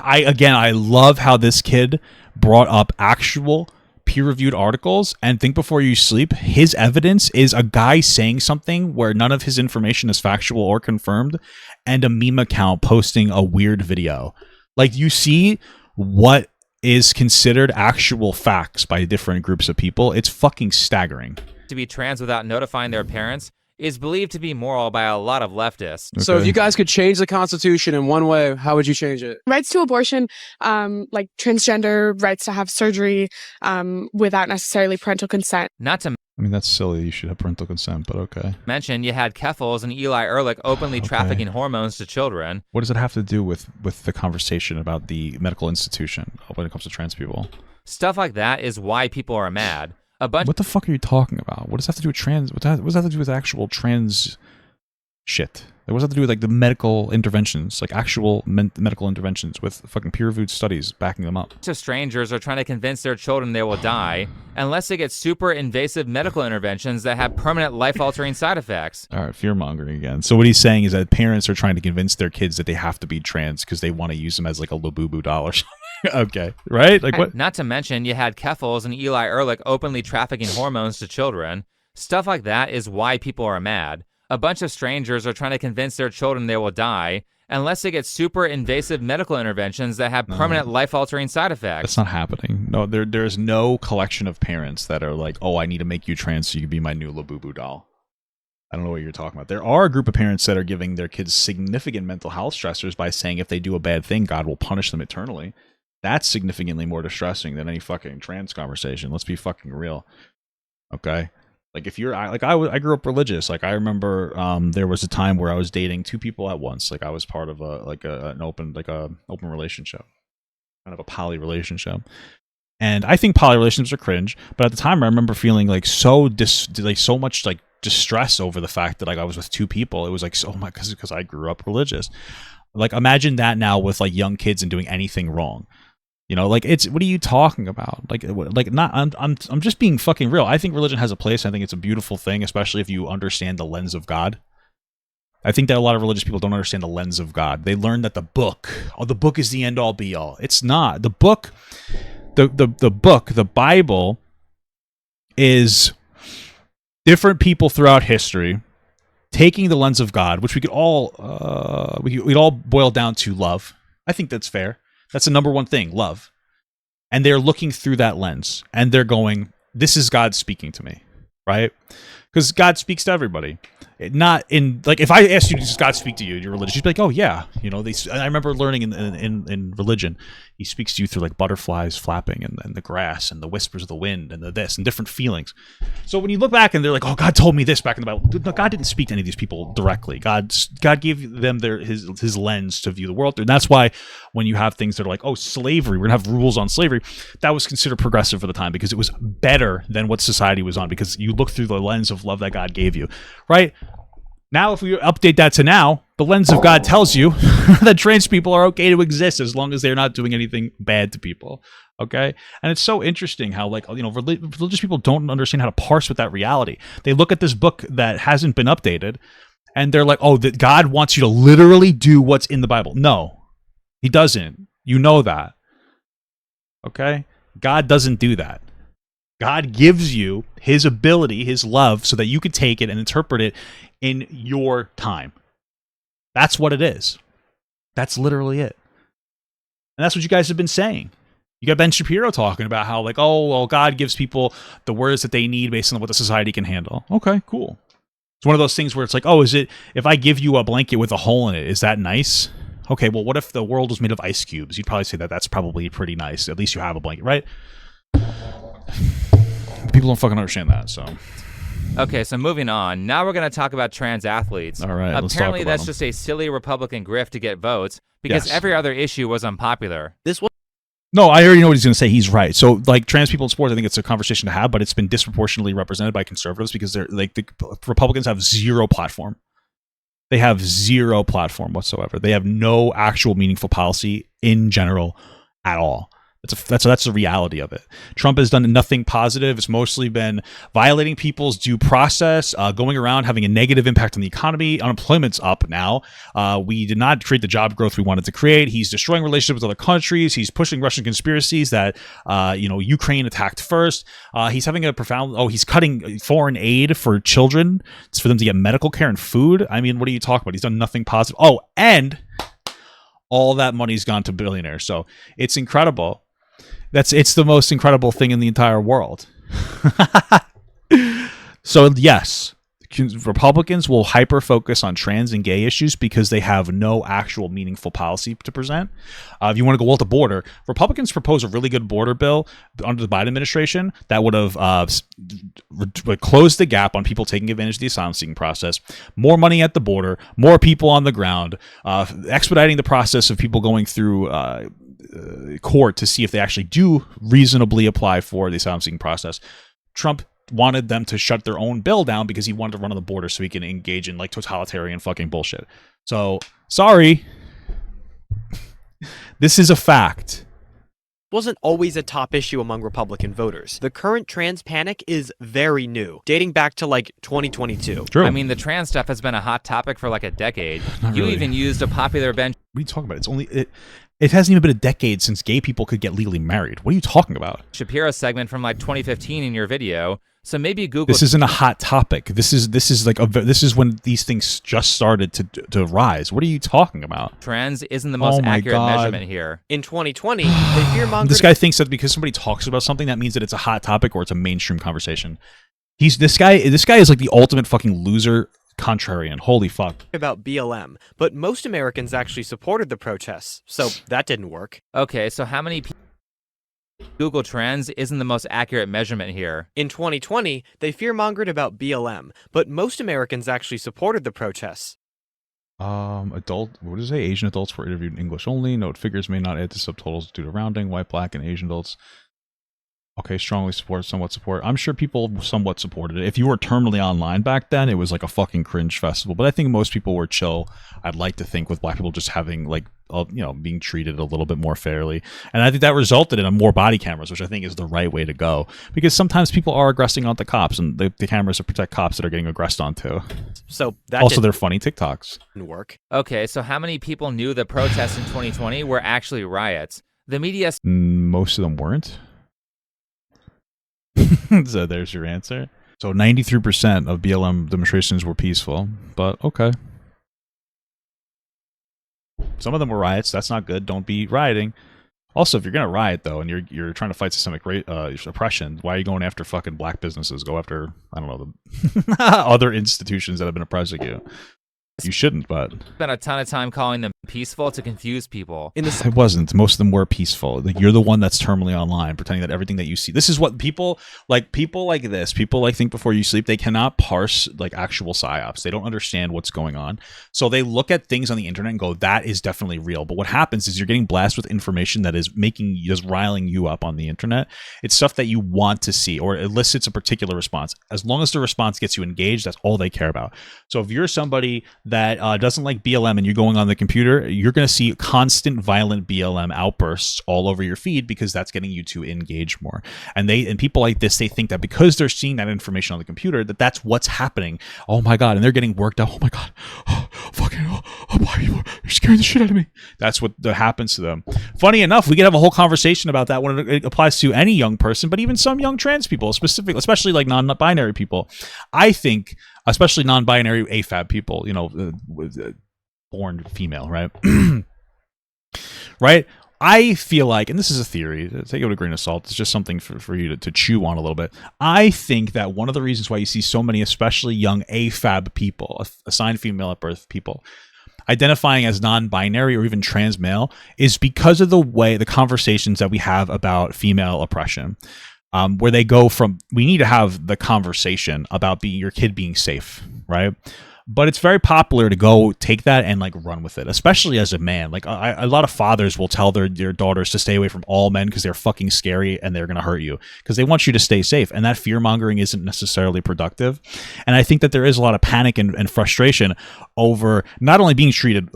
how this kid brought up actual peer-reviewed articles. And think before you sleep. His evidence is a guy saying something where none of his information is factual or confirmed, and a meme account posting a weird video. Like, you see what is considered actual facts by different groups of people. It's fucking staggering. To be trans without notifying their parents is believed to be moral by a lot of leftists. So if you guys could change the Constitution in one way, how would you change it? Rights to abortion, like transgender rights to have surgery without necessarily parental consent. Not to I mean, that's silly. You should have parental consent, but okay. mention, you had Keffels and Eli Ehrlich openly trafficking hormones to children. What does it have to do with the conversation about the medical institution when it comes to trans people? Stuff like that is why people are mad. What the fuck are you talking about? What does that have to do with trans? What does that have to do with actual trans shit? What does that have to do with like the medical interventions, like actual medical interventions with fucking peer-reviewed studies backing them up? To strangers are trying to convince their children they will die unless they get super invasive medical interventions that have permanent life-altering side effects. All right, fear-mongering again. So what he's saying is that parents are trying to convince their kids that they have to be trans because they want to use them as like a Labubu doll or something. Okay, right? Like what? Not to mention, you had Keffels and Eli Ehrlich openly trafficking hormones to children. Stuff like that is why people are mad. A bunch of strangers are trying to convince their children they will die unless they get super invasive medical interventions that have permanent life-altering side effects. That's not happening. No, there's no collection of parents that are like, oh, I need to make you trans so you can be my new Labubu doll. I don't know what you're talking about. There are a group of parents that are giving their kids significant mental health stressors by saying if they do a bad thing, God will punish them eternally. That's significantly more distressing than any fucking trans conversation. Let's be fucking real. Okay? Like if you're like I grew up religious. Like I remember there was a time where I was dating two people at once. Like I was part of an open relationship. Kind of a poly relationship. And I think poly relationships are cringe, but at the time I remember feeling like so much like distress over the fact that like I was with two people. It was like so much because I grew up religious. Like, imagine that now with like young kids and doing anything wrong. You know, like, it's, what are you talking about? Like not, I'm just being fucking real. I think religion has a place. I think it's a beautiful thing, especially if you understand the lens of God. I think that a lot of religious people don't understand the lens of God. They learn that the book is the end all be all. It's not. The book, the Bible is different people throughout history taking the lens of God, which we could all we'd all boil down to love. I think that's fair. That's the number one thing, love. And they're looking through that lens and they're going, this is God speaking to me, right? Because God speaks to everybody. Not in, like, if I asked you, does God speak to you, you're religious, you'd be like, oh yeah, you know, I remember learning in religion, he speaks to you through like butterflies flapping and the grass and the whispers of the wind and the this and different feelings. So when you look back and they're like, oh, God told me this back in the Bible. No, God didn't speak to any of these people directly. God gave them his lens to view the world. And that's why when you have things that are like, oh, slavery, we're gonna have rules on slavery, that was considered progressive for the time because it was better than what society was on, because you look through the lens of love that God gave you, right? Now, if we update that to now, the lens of God tells you that trans people are okay to exist as long as they're not doing anything bad to people. Okay? And it's so interesting how, like, you know, religious people don't understand how to parse with that reality. They look at this book that hasn't been updated and they're like, oh, that God wants you to literally do what's in the Bible. No, he doesn't. You know that. Okay? God doesn't do that. God gives you his ability, his love, so that you can take it and interpret it in your time. That's what it is. That's literally it. And that's what you guys have been saying. You got Ben Shapiro talking about how, like, oh, well, God gives people the words that they need based on what the society can handle. Okay, cool. It's one of those things where it's like, oh, is it, if I give you a blanket with a hole in it, is that nice? Okay, well, what if the world was made of ice cubes? You'd probably say that that's probably pretty nice. At least you have a blanket, right? People don't fucking understand that, so. Okay, so moving on. Now we're going to talk about trans athletes. All right, let's talk Apparently, about that's them. just a silly Republican grift to get votes because Yes. every other issue was unpopular. No, I already know what he's going to say. He's right. So, like, trans people in sports, I think it's a conversation to have, but it's been disproportionately represented by conservatives because they're like, the Republicans have zero platform. They have zero platform whatsoever. They have no actual meaningful policy in general at all. That's the reality of it. Trump has done nothing positive. It's mostly been violating people's due process, going around having a negative impact on the economy. Unemployment's up now. We did not create the job growth we wanted to create. He's destroying relationships with other countries. He's pushing Russian conspiracies that Ukraine attacked first. He's having a profound. He's cutting foreign aid for children. It's for them to get medical care and food. I mean, what are you talking about? He's done nothing positive. Oh, and all that money's gone to billionaires. So it's incredible. It's the most incredible thing in the entire world. So yes, Republicans will hyper focus on trans and gay issues because they have no actual meaningful policy to present. If you want to go with the border, Republicans propose a really good border bill under the Biden administration that would have closed the gap on people taking advantage of the asylum seeking process, more money at the border, more people on the ground, expediting the process of people going through court to see if they actually do reasonably apply for the asylum seeking process. Trump wanted them to shut their own bill down because he wanted to run on the border so he can engage in like totalitarian fucking bullshit. So, sorry. This is a fact. Wasn't always a top issue among Republican voters. The current trans panic is very new, dating back to like 2022. True. I mean, the trans stuff has been a hot topic for like a decade. Not You really. even used a popular bench. What are you talking about? It hasn't even been a decade since gay people could get legally married. What are you talking about? Shapiro segment from like 2015 in your video. So maybe Google. This isn't a hot topic. This is when these things just started to rise. What are you talking about? Trans isn't the most my accurate God. measurement here. In 2020, they fear-mongered. This guy thinks that because somebody talks about something, that means that it's a hot topic or it's a mainstream conversation. This guy is like the ultimate fucking loser contrarian. Holy fuck. about BLM, but most Americans actually supported the protests, so that didn't work. Okay, so how many people Google Trends isn't the most accurate measurement here? In 2020, they fear-mongered about BLM, but most Americans actually supported the protests. What does it say? Asian adults were interviewed in English only. Note figures may not add to subtotals due to rounding. White, black, and Asian adults. Okay, strongly support, somewhat support. I'm sure people somewhat supported it. If you were terminally online back then, it was like a fucking cringe festival. But I think most people were chill. I'd like to think with black people just having like, being treated a little bit more fairly. And I think that resulted in more body cameras, which I think is the right way to go. Because sometimes people are aggressing onto cops, and the cameras to protect cops that are getting aggressed onto. So that also, they're funny TikToks. didn't work. Okay, so how many people knew the protests in 2020 were actually riots? The media. Most of them weren't. So there's your answer. So 93% of BLM demonstrations were peaceful, but okay. Some of them were riots. That's not good. Don't be rioting. Also, if you're gonna riot though, and you're trying to fight systemic oppression, why are you going after fucking black businesses? Go after, I don't know, the other institutions that have been oppressing you. You shouldn't, but Spent a ton of time calling them peaceful to confuse people. it wasn't. Most of them were peaceful. Like, you're the one that's terminally online, pretending that everything that you see. This is what people like this. People like think before you sleep. They cannot parse like actual psyops. They don't understand what's going on. So they look at things on the internet and go, "That is definitely real." But what happens is you're getting blasted with information that is riling you up on the internet. It's stuff that you want to see or elicits a particular response. As long as the response gets you engaged, that's all they care about. So if you're somebody that doesn't like BLM and you're going on the computer, you're going to see constant violent BLM outbursts all over your feed because that's getting you to engage more. And people like this, they think that because they're seeing that information on the computer, that's what's happening. Oh my God. And they're getting worked up. Oh my God. Why are you scaring the shit out of me? That's what happens to them. Funny enough, we could have a whole conversation about that when it applies to any young person, but even some young trans people, especially like non-binary people. I think, especially non-binary AFAB people, born female, right? Right? I feel like, and this is a theory, take it with a grain of salt, it's just something for you to chew on a little bit. I think that one of the reasons why you see so many, especially young AFAB people, assigned female at birth people, identifying as non-binary or even trans male is because of the conversations that we have about female oppression. Where they go from, we need to have the conversation about your kid being safe, right? But it's very popular to go take that and like run with it, especially as a man. Like a lot of fathers will tell their daughters to stay away from all men because they're fucking scary and they're going to hurt you because they want you to stay safe. And that fear mongering isn't necessarily productive. And I think that there is a lot of panic and frustration over not only being treated,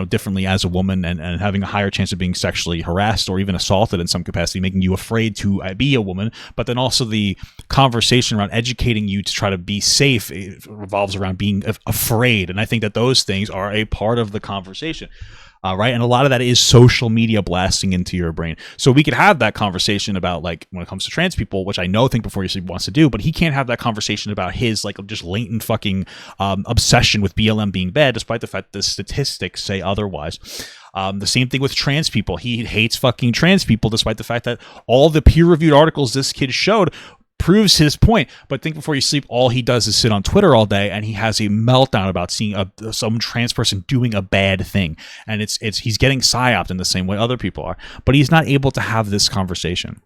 differently as a woman and having a higher chance of being sexually harassed or even assaulted in some capacity, making you afraid to be a woman, but then also the conversation around educating you to try to be safe revolves around being afraid. And I think that those things are a part of the conversation. Right. And a lot of that is social media blasting into your brain. So we could have that conversation about, like, when it comes to trans people, which I know Think Before You Sleep wants to do, but he can't have that conversation about his like just latent fucking obsession with BLM being bad, despite the fact the statistics say otherwise. The same thing with trans people. He hates fucking trans people, despite the fact that all the peer-reviewed articles this kid showed proves his point. But Think Before You Sleep, all he does is sit on Twitter all day, and he has a meltdown about seeing some trans person doing a bad thing, and he's getting psyoped in the same way other people are, but he's not able to have this conversation.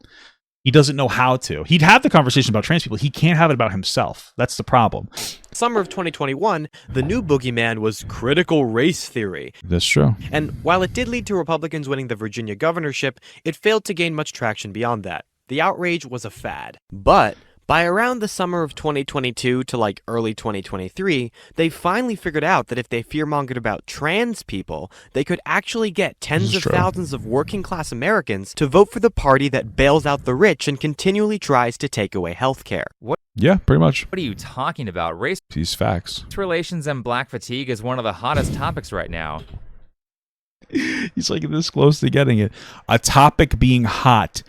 He doesn't know how to. He'd have the conversation about trans people. He can't have it about himself. That's the problem. Summer of 2021, the new boogeyman was critical race theory. That's true. And while it did lead to Republicans winning the Virginia governorship, it failed to gain much traction beyond that. The outrage was a fad. But by around the summer of 2022 to like early 2023, they finally figured out that if they fearmongered about trans people, they could actually get tens of thousands of working class Americans to vote for the party that bails out the rich and continually tries to take away healthcare. What? Yeah, pretty much. What are you talking about? Race facts. Relations and black fatigue is one of the hottest topics right now. He's like this close to getting it. A topic being hot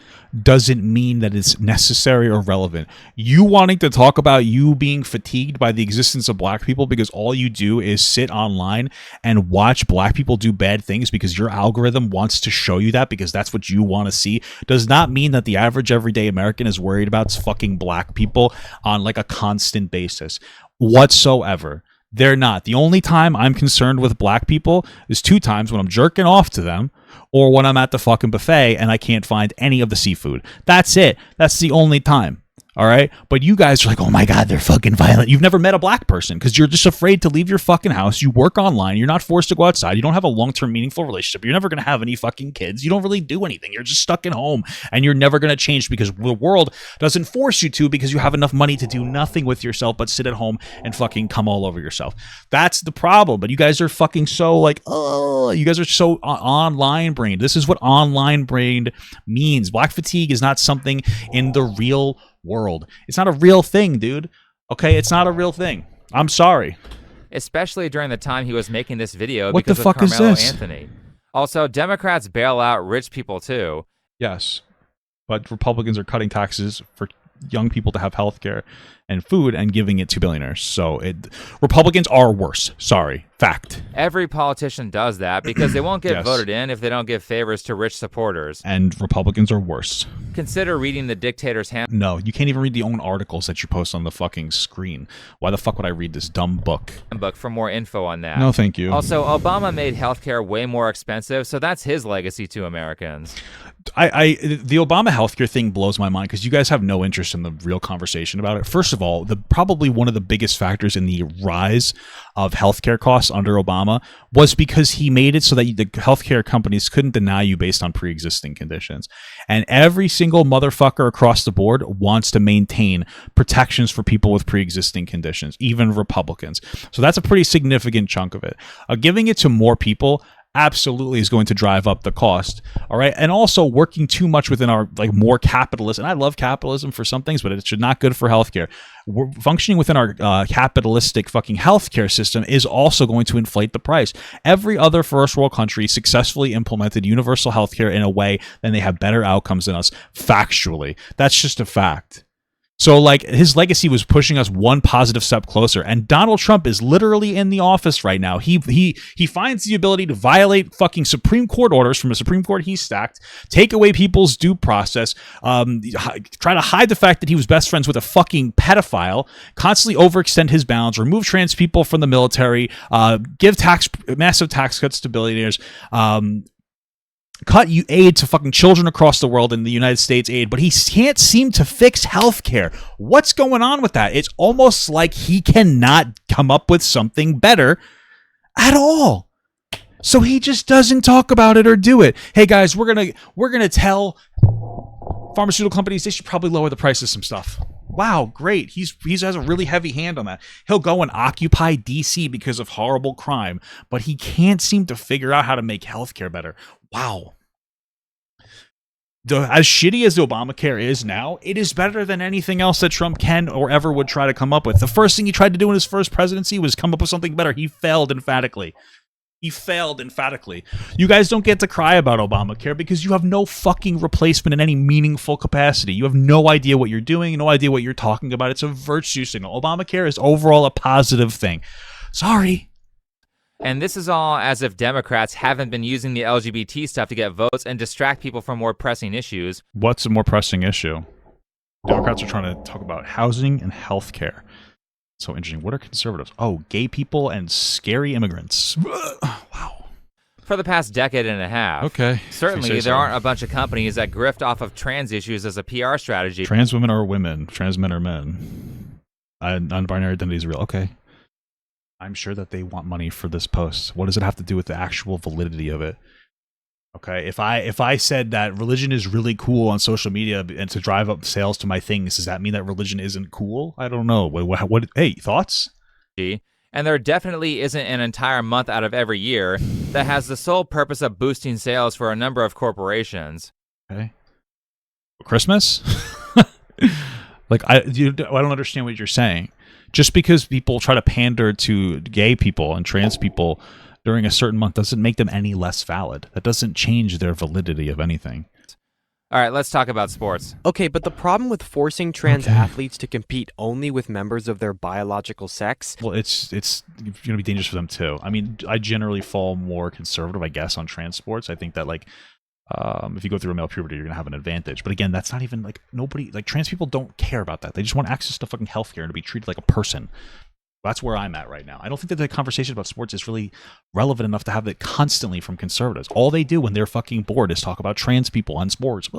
doesn't mean that it's necessary or relevant. You wanting to talk about you being fatigued by the existence of black people because all you do is sit online and watch black people do bad things because your algorithm wants to show you that because that's what you want to see does not mean that the average everyday American is worried about fucking black people on like a constant basis whatsoever. They're not. The only time I'm concerned with black people is 2 times when I'm jerking off to them or when I'm at the fucking buffet and I can't find any of the seafood. That's it. That's the only time. All right. But you guys are like, oh my God, they're fucking violent. You've never met a black person because you're just afraid to leave your fucking house. You work online. You're not forced to go outside. You don't have a long-term meaningful relationship. You're never going to have any fucking kids. You don't really do anything. You're just stuck at home and you're never going to change because the world doesn't force you to because you have enough money to do nothing with yourself but sit at home and fucking come all over yourself. That's the problem. But you guys are fucking so like, oh, you guys are so online brained. This is what online brained means. Black fatigue is not something in the real world. It's not a real thing, dude. Okay, it's not a real thing. I'm sorry. Especially during the time he was making this video What the because fuck of is Carmelo this? Anthony. Also, Democrats bail out rich people too. Yes. But Republicans are cutting taxes for young people to have health care and food and giving it to billionaires. So Republicans are worse. Sorry. Fact. Every politician does that because they won't get Yes. voted in if they don't give favors to rich supporters. And Republicans are worse. Consider reading the dictator's handbook No, you can't even read the own articles that you post on the fucking screen. Why the fuck would I read this dumb book? for more info on that. No, thank you. Also, Obama made healthcare way more expensive, so that's his legacy to Americans. The Obama healthcare thing blows my mind because you guys have no interest in the real conversation about it. First of all, probably one of the biggest factors in the rise of healthcare costs under Obama was because he made it so that the healthcare companies couldn't deny you based on pre-existing conditions. And every single motherfucker across the board wants to maintain protections for people with pre-existing conditions, even Republicans. So that's a pretty significant chunk of it. Giving it to more people absolutely is going to drive up the cost. All right. And also working too much within our like more capitalist, and I love capitalism for some things, but it's not good for healthcare. We're functioning within our capitalistic fucking healthcare system is also going to inflate the price. Every other first world country successfully implemented universal healthcare in a way and they have better outcomes than us factually. That's just a fact. So, like, his legacy was pushing us one positive step closer, and Donald Trump is literally in the office right now. He finds the ability to violate fucking Supreme Court orders from a Supreme Court he stacked, take away people's due process, try to hide the fact that he was best friends with a fucking pedophile, constantly overextend his bounds, remove trans people from the military, give massive tax cuts to billionaires, cut aid to fucking children across the world in the United States aid, but he can't seem to fix healthcare. What's going on with that? It's almost like he cannot come up with something better at all. So he just doesn't talk about it or do it. Hey guys, we're gonna tell pharmaceutical companies they should probably lower the price of some stuff. Wow, great. He has a really heavy hand on that. He'll go and occupy DC because of horrible crime, but he can't seem to figure out how to make healthcare better. Wow. As shitty as Obamacare is now, it is better than anything else that Trump can or ever would try to come up with. The first thing he tried to do in his first presidency was come up with something better. He failed emphatically. You guys don't get to cry about Obamacare because you have no fucking replacement in any meaningful capacity. You have no idea what you're doing, no idea what you're talking about. It's a virtue signal. Obamacare is overall a positive thing. Sorry. And this is all as if Democrats haven't been using the LGBT stuff to get votes and distract people from more pressing issues. What's a more pressing issue? Democrats are trying to talk about housing and healthcare. So interesting. What are conservatives? Oh, gay people and scary immigrants. Wow. For the past decade and a half. Okay. Certainly, there aren't a bunch of companies that grift off of trans issues as a PR strategy. Trans women are women. Trans men are men. Non-binary identity is real. Okay. I'm sure that they want money for this post. What does it have to do with the actual validity of it? Okay, if I said that religion is really cool on social media and to drive up sales to my things, does that mean that religion isn't cool? I don't know. What hey, thoughts? And there definitely isn't an entire month out of every year that has the sole purpose of boosting sales for a number of corporations. Okay. Christmas? Like I don't understand what you're saying. Just because people try to pander to gay people and trans people during a certain month doesn't make them any less valid. That doesn't change their validity of anything. All right, let's talk about sports. Okay, but the problem with forcing trans athletes to compete only with members of their biological sex... Well, it's going to be dangerous for them too. I mean, I generally fall more conservative, I guess, on trans sports. I think that, like, if you go through a male puberty, you're going to have an advantage. But again, that's not even, like, nobody... Like, trans people don't care about that. They just want access to fucking healthcare and to be treated like a person. That's where I'm at right now. I don't think that the conversation about sports is really relevant enough to have it constantly from conservatives. All they do when they're fucking bored is talk about trans people on sports.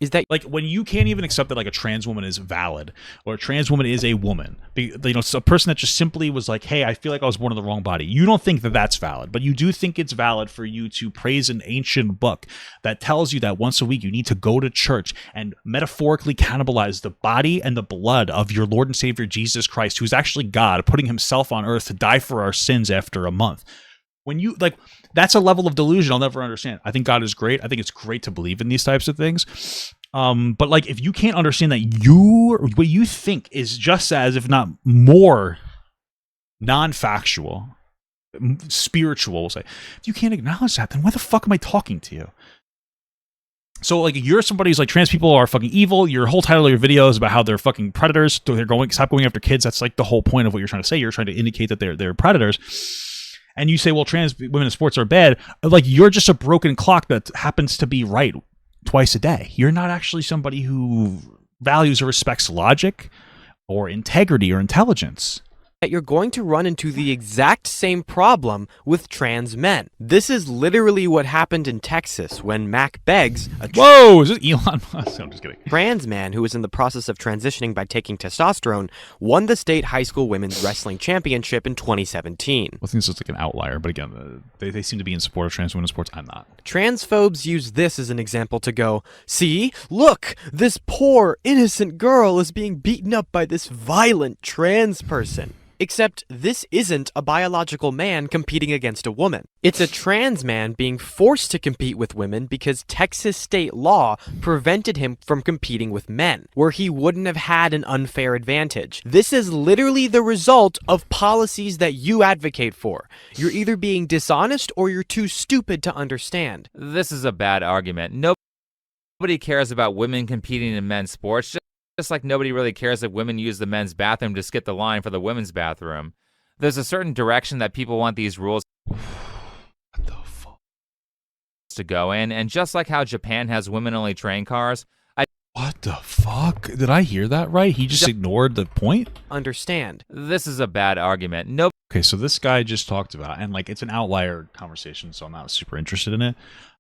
is that like when you can't even accept that like a trans woman is valid or a trans woman is a woman, a person that just simply was like, hey, I feel like I was born in the wrong body. You don't think that that's valid, but you do think it's valid for you to praise an ancient book that tells you that once a week you need to go to church and metaphorically cannibalize the body and the blood of your Lord and Savior Jesus Christ, who's actually God, putting himself on earth to die for our sins after a month. When you like, that's a level of delusion I'll never understand. I think God is great. I think it's great to believe in these types of things. But like, if you can't understand that what you think is just as, if not more, non-factual, spiritual, we'll say, if you can't acknowledge that, then why the fuck am I talking to you? So like, you're somebody who's like, trans people are fucking evil. Your whole title of your video is about how they're fucking predators. Stop going after kids. That's like the whole point of what you're trying to say. You're trying to indicate that they're predators. And you say, well, trans women in sports are bad. Like, you're just a broken clock that happens to be right twice a day. You're not actually somebody who values or respects logic or integrity or intelligence. that you're going to run into the exact same problem with trans men. This is literally what happened in Texas when Mac Beggs, a Whoa, is this Elon Musk? I'm just kidding. trans man who was in the process of transitioning by taking testosterone, won the state high school women's wrestling championship in 2017. I think this is like an outlier, but again, they seem to be in support of trans women in sports. I'm not. Transphobes use this as an example to go, see, look, this poor, innocent girl is being beaten up by this violent trans person. Except this isn't a biological man competing against a woman. It's a trans man being forced to compete with women because Texas state law prevented him from competing with men, where he wouldn't have had an unfair advantage. This is literally the result of policies that you advocate for. You're either being dishonest or you're too stupid to understand. This is a bad argument. Nobody cares about women competing in men's sports. Just like nobody really cares if women use the men's bathroom to skip the line for the women's bathroom. There's a certain direction that people want these rules to go in, and just like how Japan has women-only train cars, What the fuck? Did I hear that right? He just ignored the point? Understand. This is a bad argument. Okay, so this guy just talked about, and like it's an outlier conversation, so I'm not super interested in it,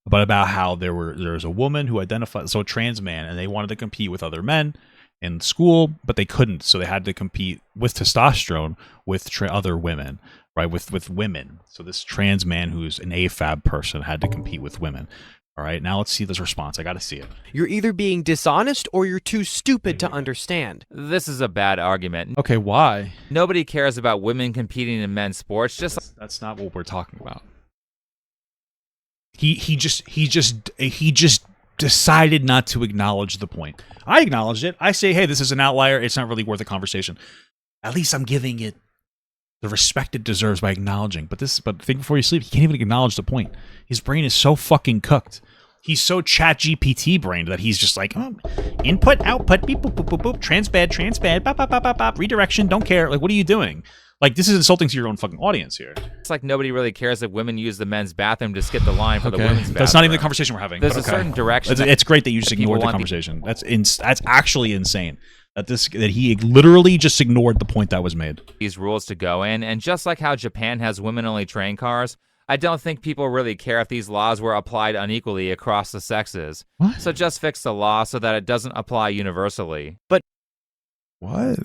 but about how there was a woman who identified, so a trans man, and they wanted to compete with other men in school, but they couldn't, so they had to compete with testosterone with other women, right? With women. So this trans man who's an AFAB person had to compete with women. All right, now let's see this response. I got to see it. You're either being dishonest or you're too stupid to understand. This is a bad argument. Okay, why? Nobody cares about women competing in men's sports. That's not what we're talking about. He just decided not to acknowledge the point. I acknowledged it. I say, hey, this is an outlier. It's not really worth a conversation. At least I'm giving it the respect it deserves by acknowledging. But think before you sleep, he can't even acknowledge the point. His brain is so fucking cooked. He's so chat GPT brained that he's just like, oh, input, output, beep, boop, boop, boop, boop, trans bad, bop, bop, bop, bop, bop, redirection, don't care. Like, what are you doing? Like, this is insulting to your own fucking audience here. It's like nobody really cares if women use the men's bathroom to skip the line for the women's bathroom. That's not even the conversation we're having. There's a certain direction. It's great that you just ignored the conversation. That's actually insane. That he literally just ignored the point that was made. These rules to go in, and just like how Japan has women-only train cars, I don't think people really care if these laws were applied unequally across the sexes. What? So just fix the law so that it doesn't apply universally. But what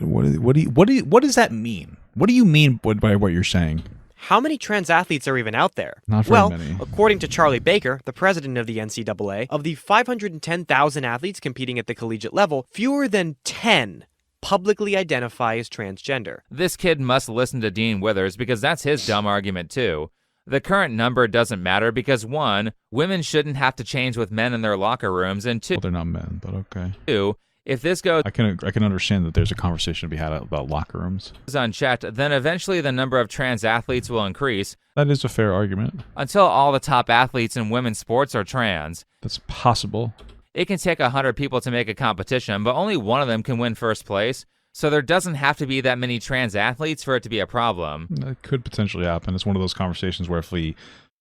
does that mean? What do you mean by what you're saying? How many trans athletes are even out there? Not very many. According to Charlie Baker, the president of the NCAA, of the 510,000 athletes competing at the collegiate level, fewer than 10 publicly identify as transgender. This kid must listen to Dean Withers because that's his dumb argument too. The current number doesn't matter because 1, women shouldn't have to change with men in their locker rooms, and 2, well, they're not men, but okay. 2, if this goes I can understand that there's a conversation to be had about locker rooms. unchecked, then eventually the number of trans athletes will increase. That is a fair argument. Until all the top athletes in women's sports are trans. That's possible. It can take 100 people to make a competition, but only one of them can win first place. So there doesn't have to be that many trans athletes for it to be a problem. That could potentially happen. It's one of those conversations where if we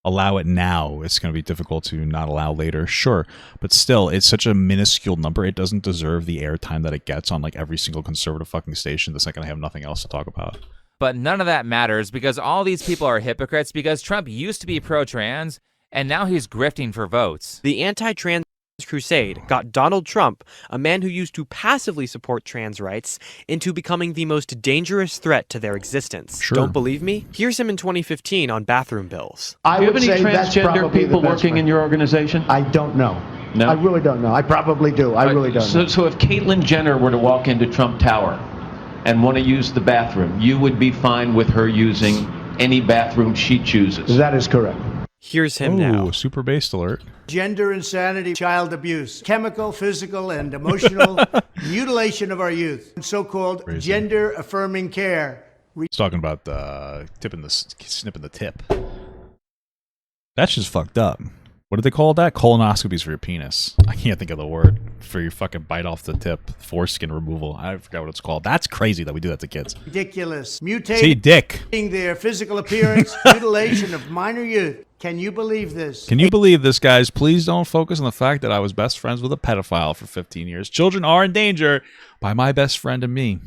allow it now, it's going to be difficult to not allow later. Sure. But still, it's such a minuscule number. It doesn't deserve the airtime that it gets on like every single conservative fucking station that's not going to have nothing else to talk about. But none of that matters because all these people are hypocrites because Trump used to be pro-trans and now he's grifting for votes. The anti-trans crusade got Donald Trump, a man who used to passively support trans rights, into becoming the most dangerous threat to their existence. Sure. Don't believe me? Here's him in 2015 on bathroom bills. Do you have any transgender people working in your organization? I don't know. No? I really don't know. I probably do. I really don't know. So if Caitlyn Jenner were to walk into Trump Tower and want to use the bathroom, you would be fine with her using any bathroom she chooses? That is correct. Here's him now. Super based alert. Gender insanity, child abuse, chemical, physical, and emotional mutilation of our youth, and so-called gender-affirming care. He's talking about snipping the tip. That's just fucked up. What did they call that? Colonoscopies for your penis. I can't think of the word for your fucking bite off the tip, foreskin removal. I forgot what it's called. That's crazy that we do that to kids. Ridiculous. See, Mutating dick. their physical appearance, mutilation of minor youth. Can you believe this? Can you believe this, guys? Please don't focus on the fact that I was best friends with a pedophile for 15 years. Children are in danger by my best friend and me.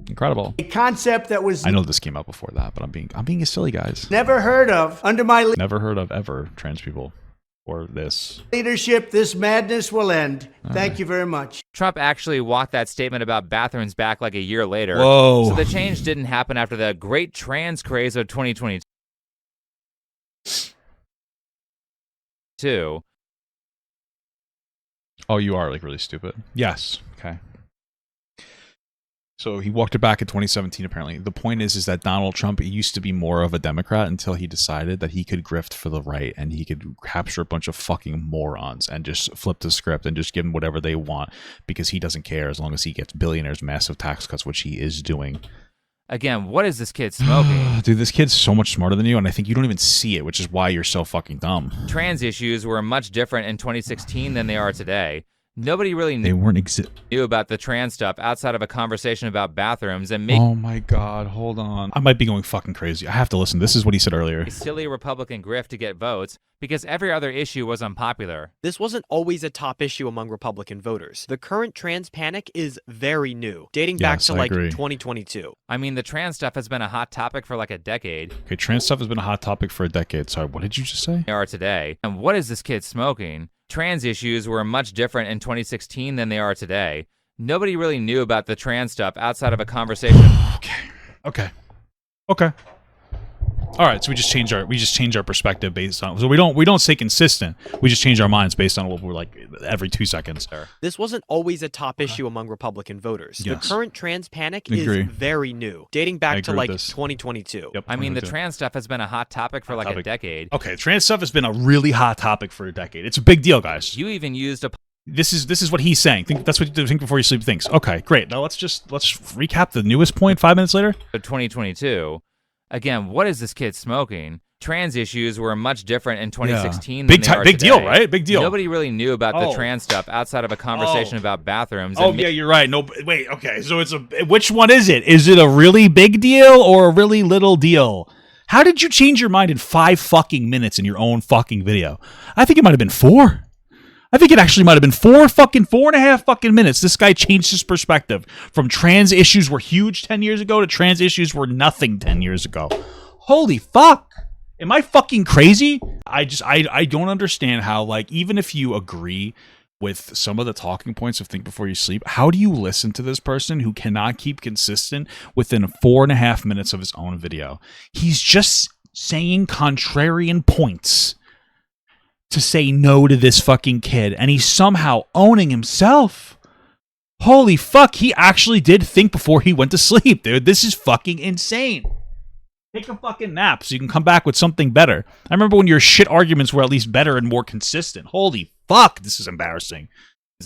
Incredible. A concept that was I know this came out before that, but I'm being a silly, guys. never heard of under my Never heard of ever trans people or this. leadership. This madness will end. Thank you very much. Trump actually walked that statement about bathrooms back like a year later. Whoa. So the change didn't happen after the great trans craze of 2022. Oh, you are like really stupid. Yes. Okay. So he walked it back in 2017, apparently. The point is that Donald Trump used to be more of a Democrat until he decided that he could grift for the right and he could capture a bunch of fucking morons and just flip the script and just give them whatever they want because he doesn't care as long as he gets billionaires massive tax cuts, which he is doing. Again, what is this kid smoking? Dude, this kid's so much smarter than you, and I think you don't even see it, which is why you're so fucking dumb. Trans issues were much different in 2016 than they are today. Nobody really They weren't knew about the trans stuff outside of a conversation about bathrooms and make Oh my god, hold on. I might be going fucking crazy. I have to listen. This is what he said earlier. a silly Republican grift to get votes because every other issue was unpopular. This wasn't always a top issue among Republican voters. The current trans panic is very new, dating back Yes, to I like agree. 2022. I mean, the trans stuff has been a hot topic for like a decade. Okay, trans stuff has been a hot topic for a decade. Sorry, what did you just say? They are today. And what is this kid smoking? Trans issues were much different in 2016 than they are today. Nobody really knew about the trans stuff outside of a conversation. Okay. All right, so we just change our perspective based on. So we don't stay consistent. We just change our minds based on what we're like every 2 seconds. This wasn't always a top issue among Republican voters. Yes. The current trans panic Agree. is very new, dating I back to agree like with this. 2022. Yep. I mean, the 100%. trans stuff has been a hot topic for like a topic. decade. Okay, trans stuff has been a really hot topic for a decade. It's a big deal, guys. You even used a This is what he's saying. That's what you think before you sleep thinks. Okay, great. Now let's recap the newest point 5 minutes later. 2022. Again, what is this kid smoking? Trans issues were much different in 2016 Big than they are big deal, today. right? Big deal. Nobody really knew about the Oh. trans stuff outside of a conversation about bathrooms. Oh and yeah, you're right. No, wait. Okay, so which one is it? Is it a really big deal or a really little deal? How did you change your mind in 5 fucking minutes in your own fucking video? I think it might have been 4. I think it actually might have been 4.5 fucking minutes. This guy changed his perspective from trans issues were huge 10 years ago to trans issues were nothing 10 years ago. Holy fuck. Am I fucking crazy? I don't understand how, like, even if you agree with some of the talking points of Think Before You Sleep, how do you listen to this person who cannot keep consistent within 4.5 minutes of his own video? He's just saying contrarian points to say no to this fucking kid, and he's somehow owning himself. Holy fuck, he actually did think before he went to sleep, dude. This is fucking insane. Take a fucking nap so you can come back with something better. I remember when your shit arguments were at least better and more consistent. Holy fuck, this is embarrassing.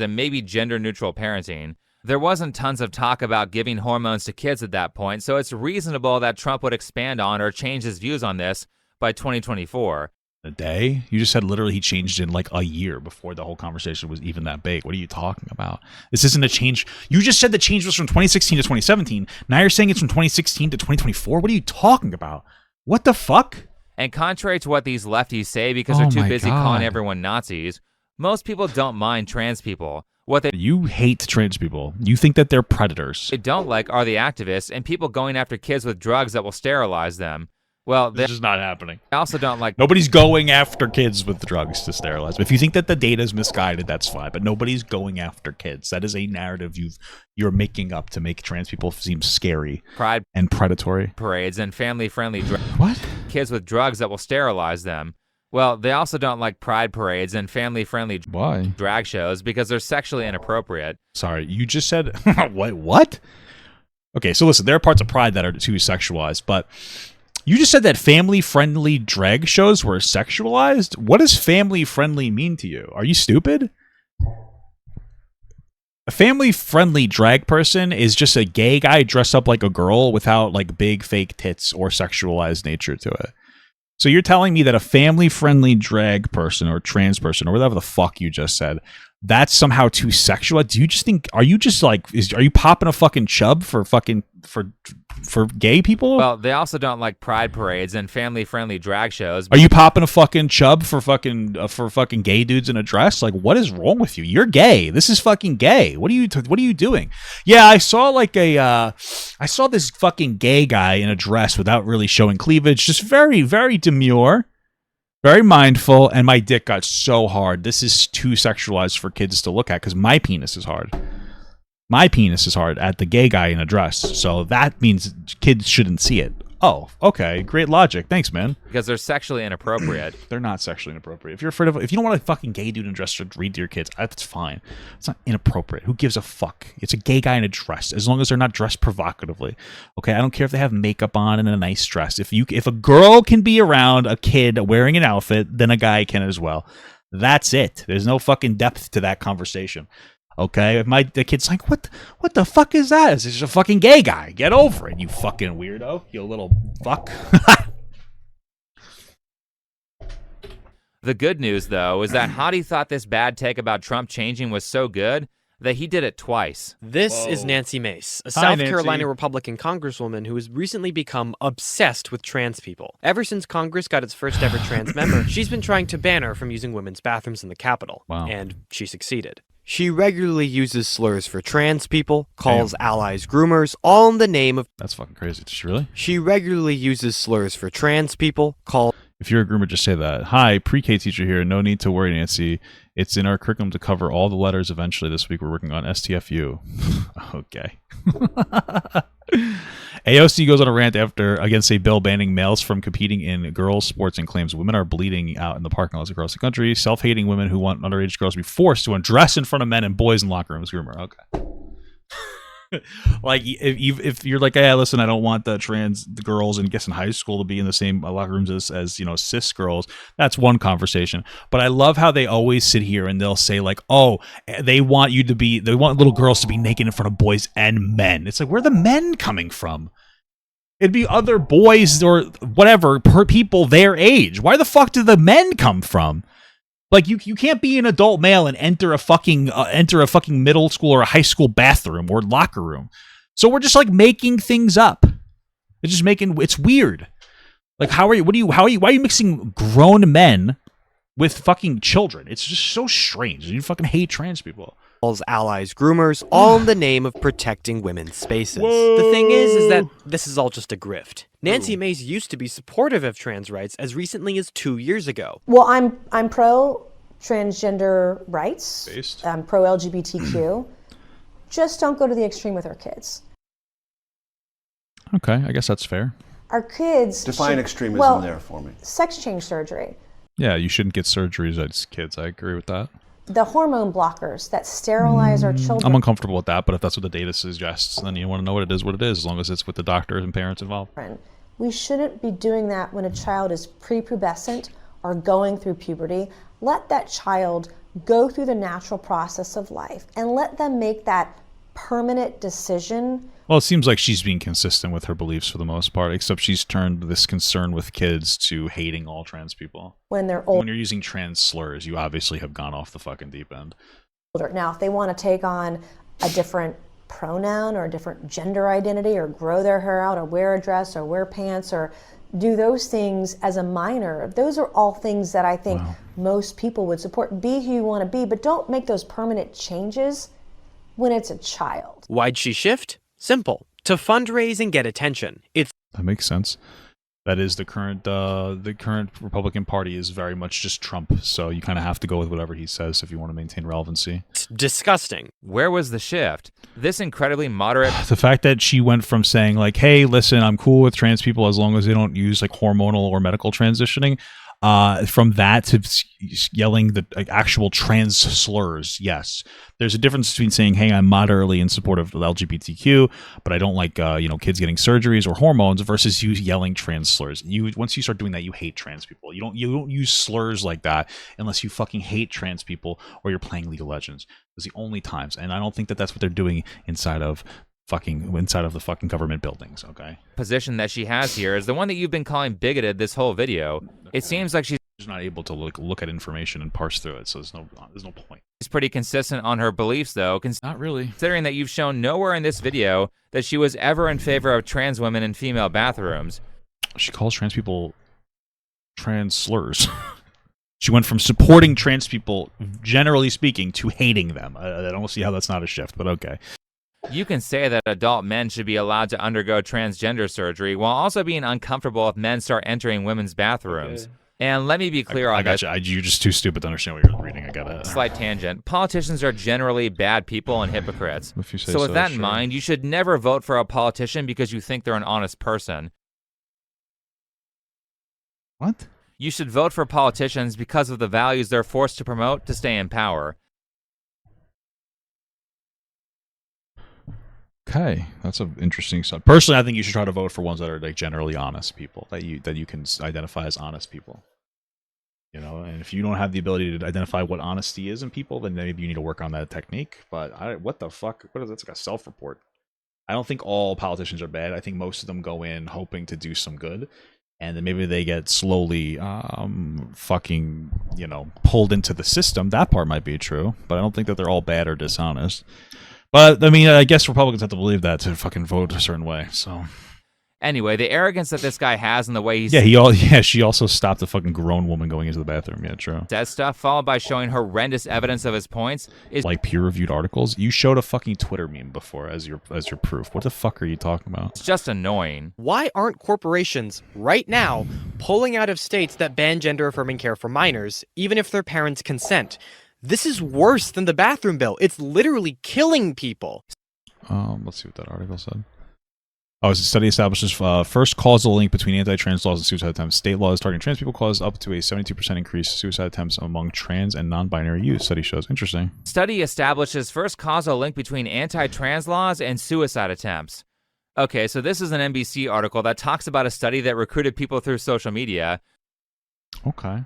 and maybe gender-neutral parenting. There wasn't tons of talk about giving hormones to kids at that point, so it's reasonable that Trump would expand on or change his views on this by 2024. A day? You just said literally he changed in like a year before the whole conversation was even that big. What are you talking about? This isn't a change. You just said the change was from 2016 to 2017. Now you're saying it's from 2016 to 2024? What are you talking about? What the fuck? And contrary to what these lefties say because they're too busy calling everyone Nazis, most people don't mind trans people. What You hate trans people. You think that they're predators. they don't like are the activists and people going after kids with drugs that will sterilize them. Well, this is not happening. I also don't like. Nobody's going after kids with drugs to sterilize. If you think that the data is misguided, that's fine. But nobody's going after kids. That is a narrative you're making up to make trans people seem scary, pride and predatory parades and family-friendly what kids with drugs that will sterilize them. Well, they also don't like pride parades and family-friendly drag shows because they're sexually inappropriate. Sorry, you just said wait, what? Okay, so listen, there are parts of pride that are too sexualized, but you just said that family-friendly drag shows were sexualized? What does family-friendly mean to you? Are you stupid? A family-friendly drag person is just a gay guy dressed up like a girl without like big fake tits or sexualized nature to it. So you're telling me that a family-friendly drag person or trans person or whatever the fuck you just said, that's somehow too sexual? Do you just think, are you popping a fucking chub for gay people? Well, they also don't like pride parades and family-friendly drag shows. Are you popping a fucking chub for fucking gay dudes in a dress? Like, what is wrong with you? You're gay. This is fucking gay. What are you doing? Yeah, I saw I saw this fucking gay guy in a dress without really showing cleavage, just very, very demure. Very mindful, and my dick got so hard. This is too sexualized for kids to look at because my penis is hard. My penis is hard at the gay guy in a dress, so that means kids shouldn't see it. Oh, okay, great logic. Thanks, man. Because they're sexually inappropriate. They're not sexually inappropriate. If you're afraid if you don't want a fucking gay dude in a dress to read to your kids, that's fine. It's not inappropriate. Who gives a fuck? It's a gay guy in a dress, as long as they're not dressed provocatively. Okay, I don't care if they have makeup on and a nice dress. If a girl can be around a kid wearing an outfit, then a guy can as well. That's it. There's no fucking depth to that conversation. Okay, if the kid's like, what the fuck is that? It's just a fucking gay guy. Get over it, you fucking weirdo. You little fuck. The good news, though, is that Hottie thought this bad take about Trump changing was so good that he did it twice. This is Nancy Mace, a South Carolina Republican congresswoman who has recently become obsessed with trans people. Ever since Congress got its first ever trans member, she's been trying to ban her from using women's bathrooms in the Capitol. Wow. And she succeeded. She regularly uses slurs for trans people, calls allies groomers, all in the name of... That's fucking crazy. Did she really? She regularly uses slurs for trans people, If you're a groomer, just say that. Hi, pre-K teacher here. No need to worry, Nancy. It's in our curriculum to cover all the letters eventually. This week we're working on STFU. Okay. AOC goes on a rant against a bill banning males from competing in girls' sports and claims women are bleeding out in the parking lots across the country. Self-hating women who want underage girls to be forced to undress in front of men and boys in locker rooms. Groomer. Okay. Like if you're like, hey, listen, I don't want the girls in high school to be in the same locker rooms as cis girls. That's one conversation. But I love how they always sit here and they'll say like, oh, they want little girls to be naked in front of boys and men. It's like, where are the men coming from? It'd be other boys or whatever people their age. Why the fuck do the men come from? Like you can't be an adult male and enter a fucking middle school or a high school bathroom or locker room. So we're just like making things up. It's weird. Like why are you mixing grown men with fucking children? It's just so strange. You fucking hate trans people. Allies groomers, all in the name of protecting women's spaces. Whoa. The thing is that this is all just a grift. Nancy Mace used to be supportive of trans rights as recently as 2 years ago. Well, I'm pro transgender rights. I'm pro LGBTQ. Just don't go to the extreme with our kids. Okay, I guess that's fair. Our kids define extremism there for me. Sex change surgery. Yeah, you shouldn't get surgeries as kids. I agree with that. The hormone blockers that sterilize our children. I'm uncomfortable with that, but if that's what the data suggests, then you want to know what it is, as long as it's with the doctors and parents involved. We shouldn't be doing that when a child is prepubescent or going through puberty. Let that child go through the natural process of life and let them make that permanent decision. Well, it seems like she's being consistent with her beliefs for the most part, except she's turned this concern with kids to hating all trans people. When they're older. When you're using trans slurs, you obviously have gone off the fucking deep end. Now, if they want to take on a different pronoun or a different gender identity or grow their hair out or wear a dress or wear pants or do those things as a minor, those are all things that I think most people would support. Be who you want to be, but don't make those permanent changes when it's a child. Why'd she shift? Simple. To fundraise and get attention. That makes sense. That is the current Republican Party is very much just Trump. So you kind of have to go with whatever he says if you want to maintain relevancy. It's disgusting. Where was the shift? This incredibly moderate... The fact that she went from saying like, hey, listen, I'm cool with trans people as long as they don't use like hormonal or medical transitioning, from that to yelling the actual trans slurs. Yes, there's a difference between saying, hey, I'm moderately in support of the LGBTQ, but I don't like kids getting surgeries or hormones, versus you yelling trans slurs. Once you start doing that, you hate trans people. You don't use slurs like that unless you fucking hate trans people or you're playing League of Legends. Those are the only times, and I don't think that that's what they're doing inside of the fucking government buildings. Okay, position that she has here is the one that you've been calling bigoted this whole video. It seems like she's not able to look at information and parse through it, so there's no point. She's pretty consistent on her beliefs, though. Not really. Considering that you've shown nowhere in this video that she was ever in favor of trans women in female bathrooms. She calls trans people trans slurs. She went from supporting trans people, generally speaking, to hating them. I don't see how that's not a shift, but okay. You can say that adult men should be allowed to undergo transgender surgery while also being uncomfortable if men start entering women's bathrooms. Okay. And let me be clear on this. You're just too stupid to understand what you're reading. I got it. Slight tangent. Politicians are generally bad people and hypocrites. If you say so with that sure. in mind, you should never vote for a politician because you think they're an honest person. What? You should vote for politicians because of the values they're forced to promote to stay in power. Okay, that's an interesting stuff. Personally, I think you should try to vote for ones that are like generally honest people, that you can identify as honest people. You know, and if you don't have the ability to identify what honesty is in people, then maybe you need to work on that technique. But what the fuck? What is that? It's like a self-report. I don't think all politicians are bad. I think most of them go in hoping to do some good, and then maybe they get slowly fucking, pulled into the system. That part might be true, but I don't think that they're all bad or dishonest. But, I mean, I guess Republicans have to believe that to fucking vote a certain way, so... Anyway, the arrogance that this guy has and the way he's... she also stopped a fucking grown woman going into the bathroom. Yeah, true. Says stuff, followed by showing horrendous evidence of his points, is... Like peer-reviewed articles? You showed a fucking Twitter meme before as your proof. What the fuck are you talking about? It's just annoying. Why aren't corporations, right now, pulling out of states that ban gender-affirming care for minors, even if their parents consent? This is worse than the bathroom bill. It's literally killing people. Let's see what that article said. Oh, a study establishes first causal link between anti-trans laws and suicide attempts. State laws targeting trans people cause up to a 72% increase in suicide attempts among trans and non-binary youth, study shows. Interesting. Study establishes first causal link between anti-trans laws and suicide attempts. Okay, so this is an NBC article that talks about a study that recruited people through social media. Okay.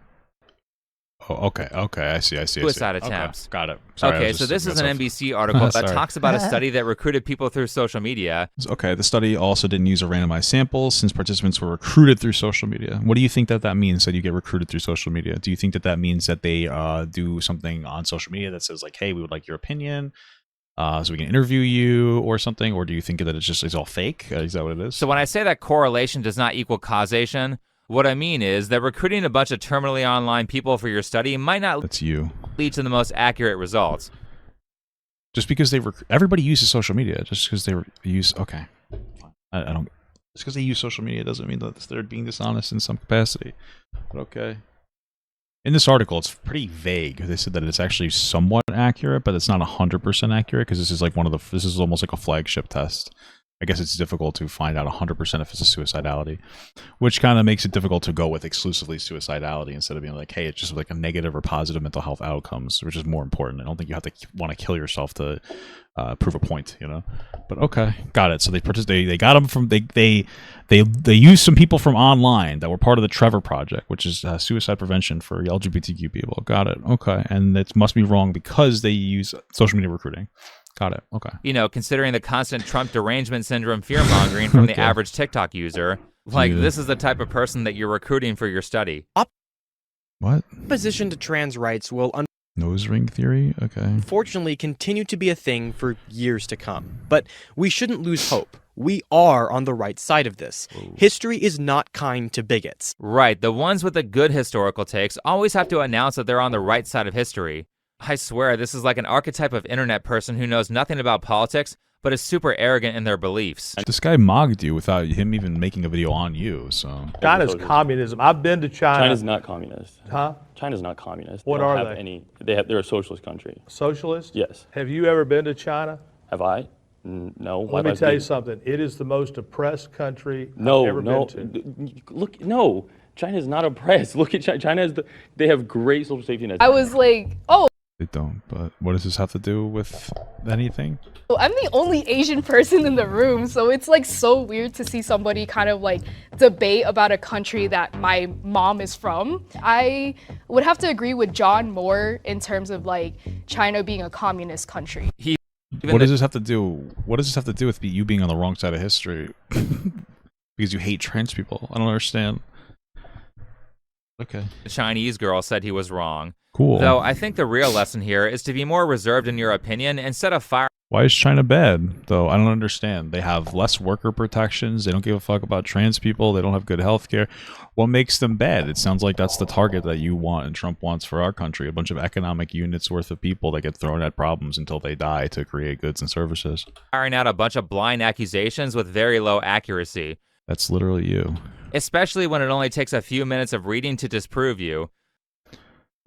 Oh, okay, I see. Suicide attempts. Okay, got it. Sorry, okay, so this is an NBC article that talks about a study that recruited people through social media. Okay, the study also didn't use a randomized sample since participants were recruited through social media. What do you think that means, that you get recruited through social media? Do you think that means that they do something on social media that says like, hey, we would like your opinion, so we can interview you or something? Or do you think that it's all fake? Is that what it is? So when I say that correlation does not equal causation, what I mean is that recruiting a bunch of terminally online people for your study might not lead to the most accurate results. Just because everybody uses social media. Just because they use I don't. Just because they use social media doesn't mean that they're being dishonest in some capacity. But okay. In this article, it's pretty vague. They said that it's actually somewhat accurate, but it's not 100% accurate because this is like this is almost like a flagship test. I guess it's difficult to find out 100% if it's a suicidality, which kind of makes it difficult to go with exclusively suicidality instead of being like, hey, it's just like a negative or positive mental health outcomes, which is more important. I don't think you have to want to kill yourself to prove a point, But okay, got it. So they got them from they used some people from online that were part of the Trevor Project, which is suicide prevention for LGBTQ people. Got it. Okay, and it must be wrong because they use social media recruiting. Got it. Okay. Considering the constant Trump derangement syndrome fear-mongering from the average TikTok user, this is the type of person that you're recruiting for your study. What? Opposition to trans rights will nose ring theory? Okay. Unfortunately continue to be a thing for years to come. But we shouldn't lose hope. We are on the right side of this. Whoa. History is not kind to bigots. Right. The ones with the good historical takes always have to announce that they're on the right side of history. I swear, this is like an archetype of internet person who knows nothing about politics, but is super arrogant in their beliefs. This guy mocked you without him even making a video on you, so. China's communism. I've been to China. China's not communist. Huh? China's not communist. What are they? They're a socialist country. Socialist? Yes. Have you ever been to China? Have I? No. Let me tell you something. It is the most oppressed country I've ever been to. Look, no. China's not oppressed. Look at China. China they have great social safety nets. I was like, oh. They don't, but what does this have to do with anything? I'm the only Asian person in the room, so it's like so weird to see somebody kind of like debate about a country that my mom is from. I would have to agree with John more in terms of like China being a communist country. What does this have to do? What does this have to do with you being on the wrong side of history? Because you hate trans people. I don't understand. Okay. The Chinese girl said he was wrong. Cool. Though I think the real lesson here is to be more reserved in your opinion instead of firing. Why is China bad, though? I don't understand. They have less worker protections. They don't give a fuck about trans people. They don't have good health care. What makes them bad? It sounds like that's the target that you want and Trump wants for our country. A bunch of economic units worth of people that get thrown at problems until they die to create goods and services. Firing out a bunch of blind accusations with very low accuracy. That's literally you. Especially when it only takes a few minutes of reading to disprove you.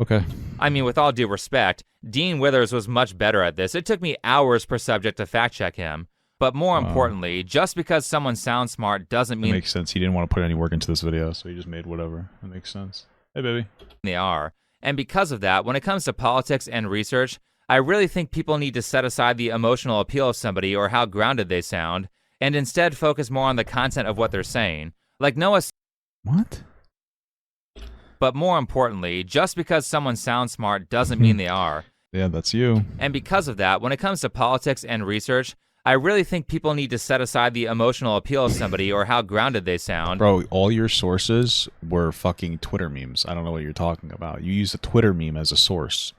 Okay. I mean, with all due respect, Dean Withers was much better at this. It took me hours per subject to fact check him. But more importantly, just because someone sounds smart doesn't mean... That makes sense. He didn't want to put any work into this video, so he just made whatever. That makes sense. Hey, baby. They are. And because of that, when it comes to politics and research, I really think people need to set aside the emotional appeal of somebody or how grounded they sound, and instead focus more on the content of what they're saying. Like Noah... What? But more importantly, just because someone sounds smart doesn't mean they are. Yeah, that's you. And because of that, when it comes to politics and research, I really think people need to set aside the emotional appeal of somebody or how grounded they sound. Bro, all your sources were fucking Twitter memes. I don't know what you're talking about. You use a Twitter meme as a source.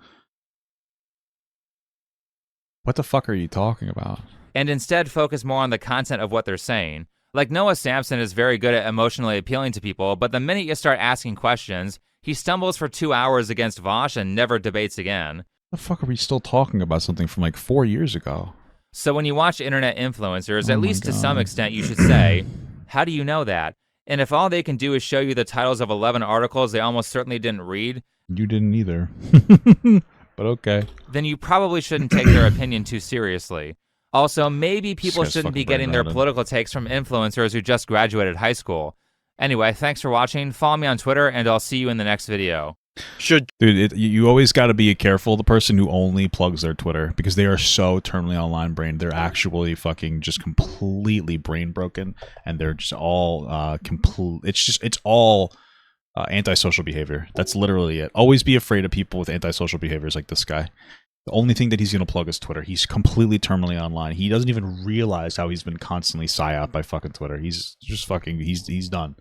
What the fuck are you talking about? And instead focus more on the content of what they're saying. Like Noah Samsen is very good at emotionally appealing to people, but the minute you start asking questions, he stumbles for 2 hours against Vosh and never debates again. The fuck are we still talking about something from like 4 years ago? So when you watch internet influencers, at least to some extent, you should say, how do you know that? And if all they can do is show you the titles of 11 articles they almost certainly didn't read. You didn't either. But okay. Then you probably shouldn't take their opinion too seriously. Also, maybe people shouldn't be getting their political takes from influencers who just graduated high school. Anyway, thanks for watching. Follow me on Twitter, and I'll see you in the next video. Dude, you always got to be careful the person who only plugs their Twitter, because they are so terminally online brain. They're actually fucking just completely brain broken, and they're just all it's all antisocial behavior. That's literally it. Always be afraid of people with antisocial behaviors like this guy. The only thing that he's going to plug is Twitter. He's completely terminally online. He doesn't even realize how he's been constantly psyoped by fucking Twitter. He's just fucking, he's done.